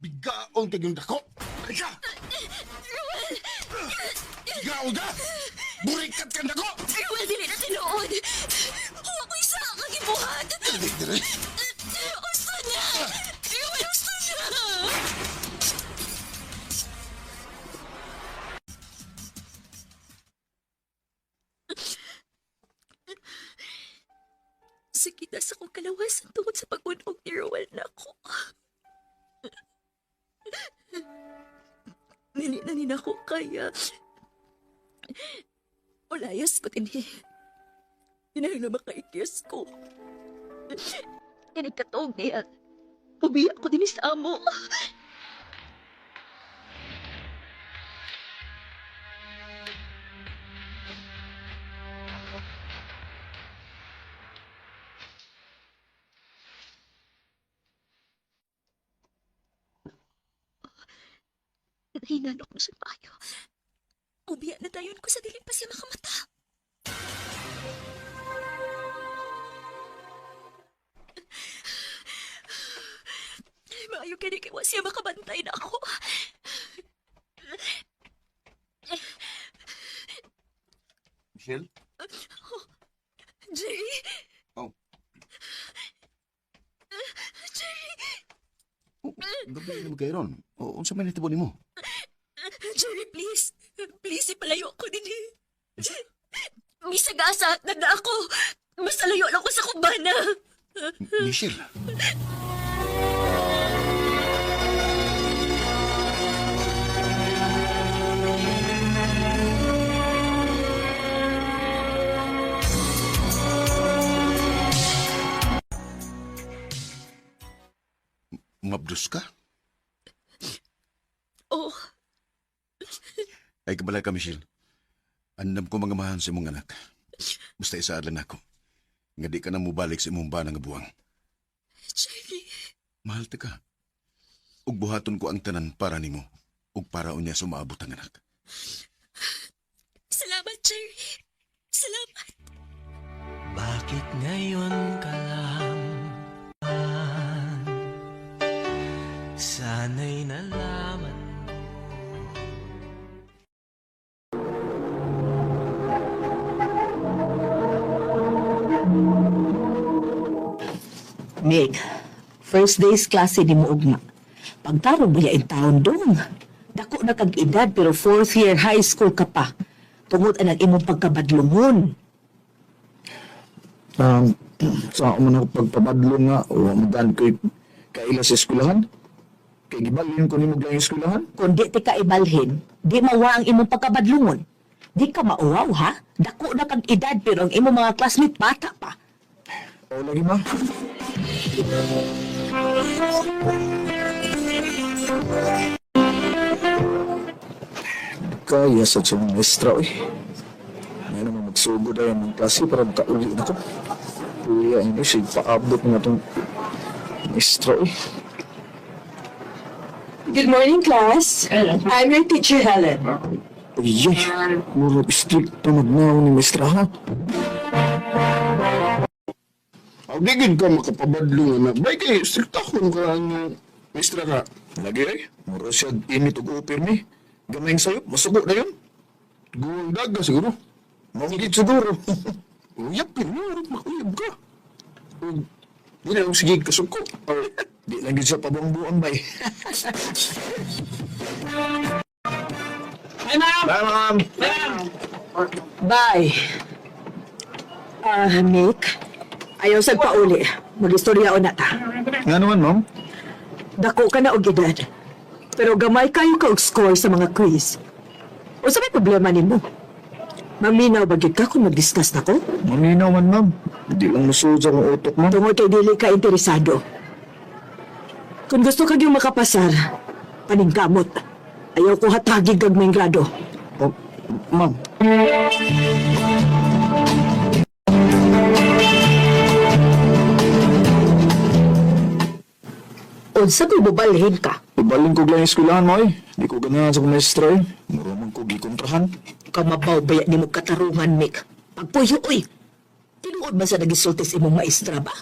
Bigaong tagyong dako. Ika! Roel! Bigaong ka! Burikat ka dako! Roel, dili na tinuod. Huwag ko isa ang kagibuhat. Dire. Usto na! Roel, usto na! Sakit na sa kong kalawasan tungkol sa pag-unog ni Roel na ako. Nilinanin ako kaya ulayas ko din eh. Yun na makaikis ko. Inikatog niya. Pubiyak ko din sa amo. Hinanok na sa bayo. Ubiya na dayon ko sa dili pa siya makamata. Maayo kini kay wa siya makabantay na ako. Michelle? Jerry? Oh. Jerry? Gabi na magkairon. O, unsa man itibon nimo? Jerry, please. Please, ipalayo ko din eh. Misagasa na ako. Basta layo lang ko sa kubana. Michelle? Mabdus ka? Oh, Ay kabala ka, Michelle. Andam ko mga mahan sa imong anak. Basta isaad lang ako. Nga di ka na mubalik sa imong banang nga buwang. Jerry. Mahal ta ka. Ug buhaton ko ang tanan para nimo. Ug para unya sa maabot ang anak. Salamat, Jerry. Salamat. Bakit ngayon ka lang? Sana'y nalaman. Meg, first day's klase ni mo ugma. Pagtarong mo in taon dong. Dako na kag edad pero fourth year high school ka pa. Tungod ang imong pagkabadlungon. Sa ako man ako pagpabadlo nga, o madan ko'y kaila sa eskwelahan. Kay gibalhin ko ni mo lang yung eskwelahan. Kung di ti ka ibalhin, di mawa ang imong pagkabadlungon. Di ka mauwaw ha? Dako na kag edad pero ang imong mga classmate bata pa. O lagi ma. Kaya sa mga maestra eh. Ngayon naman magsugod ay ang klase para makauli na ko. Kuya, hindi siya paabot na itong maestra eh. Good morning, class. I'm your teacher, Helen. Ay, muro strict pa magnaw ni maestra ha. Di gid ka makapabadlo nga na. Bay kay strict ako ka ang maestra ka. Lagi ay, muro siya init og upir ni. Gamay sa'yo, masubo na yun. Guwang daga siguro. Mangigit siguro. Uyapin mo, makuyab ka. Di na lang sige kasuko. Di lang yun siya pabangbuang bay. Hi, ma'am! Bye, ma'am! Bye. Nick, ayaw sa pauli. Mag-istorya o na ta. Nga naman, ma'am. Dako ka na og edad. Pero gamay kayo ka og score sa mga quiz. O sa may problema nimo? Maminaw ba gid ka kung mag-discuss na ko? Maminaw man, ma'am. Hindi lang musuod sa akong utok, ma'am. Tungod kay dili ka interesado. Kung gusto ka yung makapasar, paningkamot. Ayaw ko hatagig kag may grado. Oh, ma'am. Unsa ko'y bubalhin ka? Ibalin ko lang yung eskwelahan mo eh. Di ko ganahan sa maestra eh. Marunong ko gikontrahan. Kamabaw baya ni mo katarungan, Mick. Pagpuyo, uy. Tinuod man sa nagisulti sa imong maestra ba?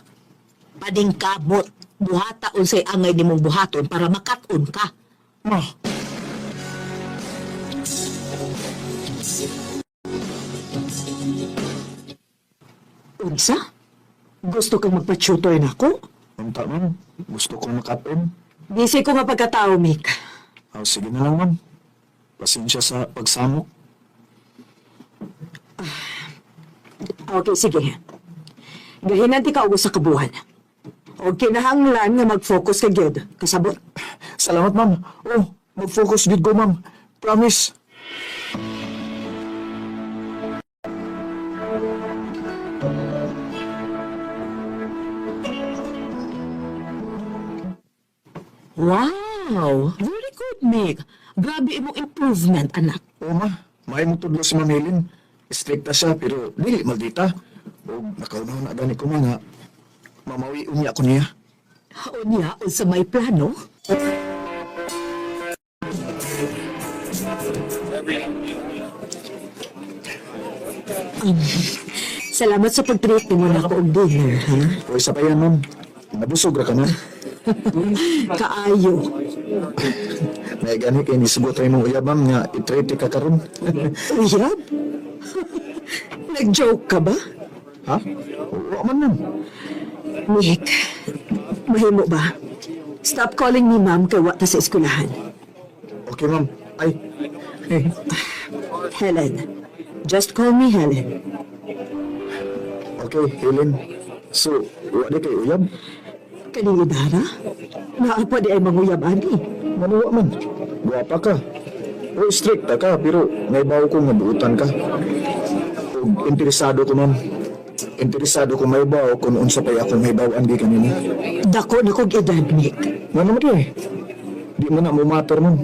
Paningkamot. Buhata unsay angay ni mong buhaton para makat-on ka. Ma, Unsa? Gusto kang magpa-tutor na ako? unta, ma'am. Gusto kong makaton. Busy ko nga pagkatao, Mick. Ah, sige na lang, ma'am. Pasensya sa pagsamok. Okay, sige. Gahinanti ka sa kabuhan. O kinahanglan nga mag-focus ka gyud. Kasabot. Salamat, ma'am. Oh, mag-focus good ko, ma'am. Promise. Wow! Very good, Mick. Grabe imong improvement, anak. Oo, ma. May mong tudlo si Ma'am Helen. Stricta siya, pero dili maldita. O, nakaunaw na gani ko mga. Mamawi unya ko niya. O niya, sa may plano? Salamat sa pag-treat mo na ako og dinner, ha? O isa pa yan, ma'am. Nabusog ra ka na. Kaayo. May gani kay nisugot ay mong uyab, ma'am, nga i-treat ka karon. Uyab? Nag-joke ka ba? Ha? Oo man, ma'am. Nick, mahimo ba? Stop calling me ma'am kay wata sa eskwelahan. Okay, ma'am. Ay. Helen. Just call me Helen. Okay, Helen. So, wala kay uyab? Kaning idara? Naapa di ay manguyab ani. Manuwa man. Guwapa ka. O stricta ka, pero may bawo ko nga buutan ka. O interesado ko, ma'am. Interesado ko may bawo kung unsa pa ako may bawo andi kanina. Dako na kog edad, Nick. Nga naman eh. Di mo na mo matter, ma'am.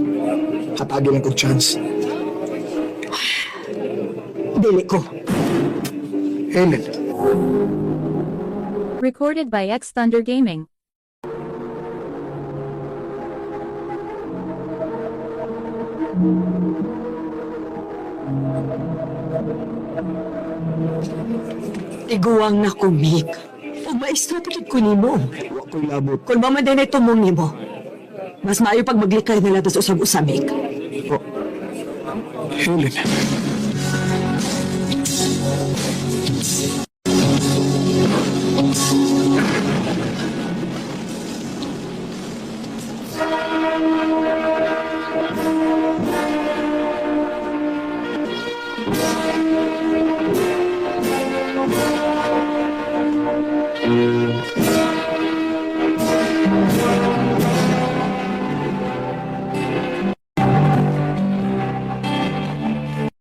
Hatagi lang kong chance. Dili ko. Helen. Recorded by X Thunder Gaming. Tiguang na ko, Mick. O maestro patid ko nimo. Wa ko'y labot. Kung mamaday na tumong nimo, mas maayo pag maglikay na lang sa usab-usab, Mick. Helen.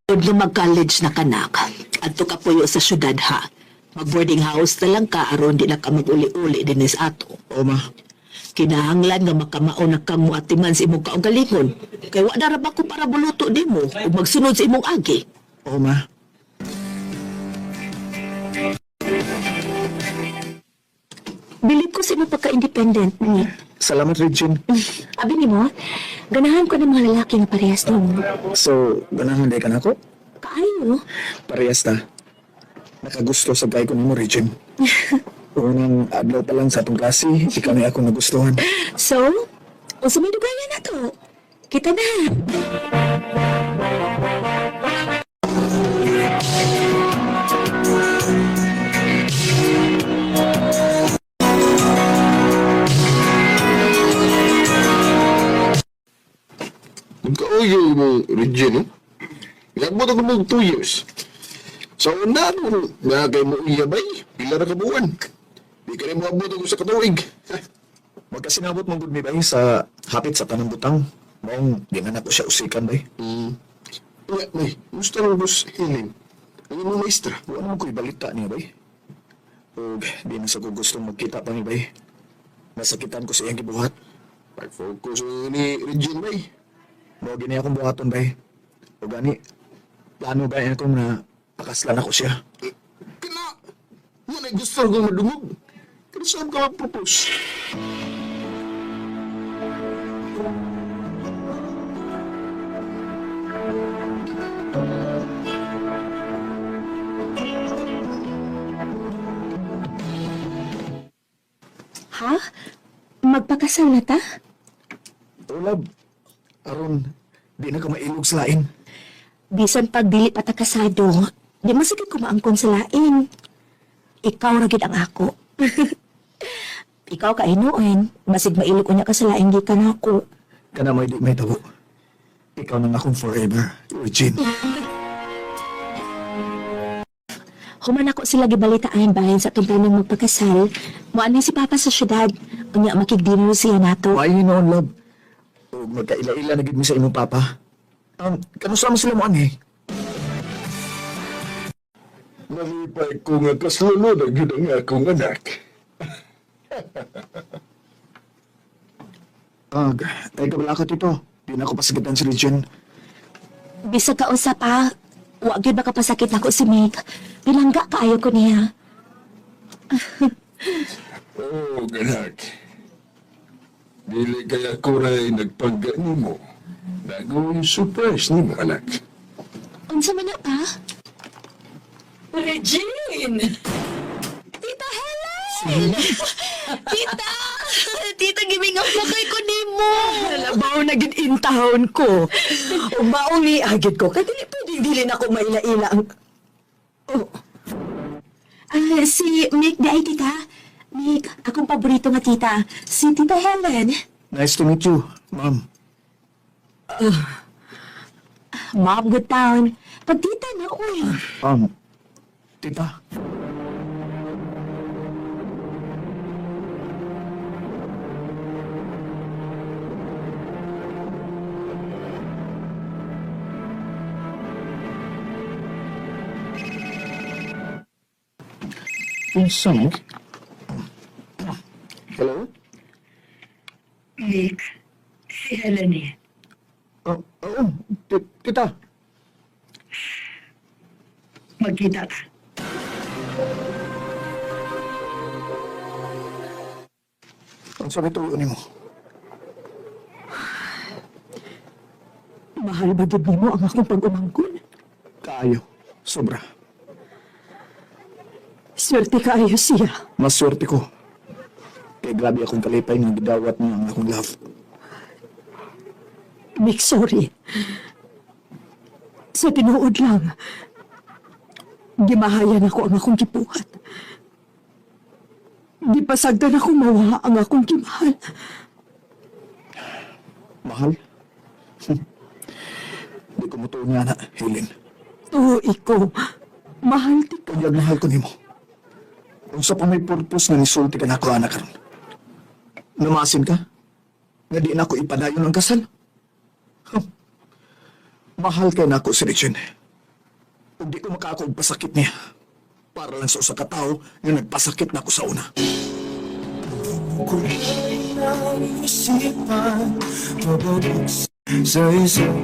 Pag mag-college na kanak, adto ka puyo sa syudad ha. Mag-boarding house na lang ka aron di na ka mag-uli-uli dinis ato. O, ma. Kinahanglan nga makamaon na kang muatiman sa imong kaunggalingon. Kay wa na ra ba ko para buluto nimo ug magsunod sa imong agi. O, ma. Bilib ko sa imong pagka-independent ni. Salamat, Regine. Abi nimo, ganahan ko ng mga lalaki nga parehas nimo. So, ganahan day ka na ako? Kaayo. Parehas ta. Nakagusto sa gay ko nimo, Regine. Unang adlaw pa lang sa atong klase, ikaw na ako nagustuhan. So, unsa may dugangan na to? Kita na. Nagkauyo mo, Regine, no? Nagabot ako mo 2 years. Sa una, nga kay mo iyabay, pila na kabuan. Di ka rin mo abot ako sa katuig. Magkasinabot mong good may bay sa hapit sa tanang butang. Maong, di nga na ko siya usikan bay. Uy, may, gusto ng boss Helen. Ang imong maestra. Wala mo ko'y balita niya bay. O, di na sa ko gustong magkita pa ni bay. Nasakitan ko sa iyang gibuhat. Pag-focus ni Regine, bay. Mo gini akong buhaton bay. O gani, plano ba yan kung na pakaslan ako siya. Kina, yan ay gusto ko madungog. Kaya saan ka mag-propose? Ha? Magpakasal na ta? Ulab, aron, di na ka mailog sa lain. Bisan pag dili pa ta kasado, di masakit ko maangkon sa lain. Ikaw ra gid ang ako. Ikaw ka inuin, masig mailog unya ka sa lain gikan ako. Kana may di may tabo. Ikaw nang akong forever, Regine. Human ako sila gibalitaan bahin sa itong planong magpakasal. Muan si Papa sa syudad. Unya makigdino siya nato. Why noon, love? O magkaila-ila na gid mi sa imong papa. Kanusama sila mo ani? Nalipay ko nga kaslunod ang yun ang akong anak. Ay kabalakat ito. Di na ako pasagitan si Regine. Bisag ka usap pa. Huwag yun baka pasakit ako si Meg. Bilangga kaayo ko niya. Oo, ganak. Dili kaya ko rin nagpangga ni mo. Bago yung surprise ni mo, anak. Unsa man na pa? Regine! Tita Helen! Tita! Tita, gimingap na kay ko nimo. Nalabaw na gid intahon ko. O maong agid ko. Kaya dili na ako maila-ila ang... Oh, Si Mick di ay tita. Mick, akong paborito nga tita. Si Tita Helen. Nice to meet you, ma'am. Ma'am, good town. Pag tita na, uy. Tita. Pinsa mo? Hello? Nick, si Helen eh. Tita. Magkita ta. Ang sabi tuloy mo. Mahal ba gid nimo ang akong pag-umangkon? Kaayo. Sobra. Swerte kaayo siya. Mas swerte ko. Kaya grabe akong kalipay ng gidawat niya ang akong love. Mick, sorry. Sa tinuod lang, gimahayan ako ang akong gibuhat. Gipasagdan ako mawa ang akong gimahal. Mahal? Di ko mutuon nga na, Helen. Oo, ikaw. Mahal ti ka. Kanyag mahal ko nimo. Kung sa pa may purpose nga nisulti ka na ako, anak karon. Namasin ka? Nga di na ako ipadayon ng kasal? Mahal kay na ako si Regine. Kung di ko makaakog pasakit niya, para lang sa usa ka tao nga nagpasakit na ako sa una. Kulit ang isipan, mababagsak sa isang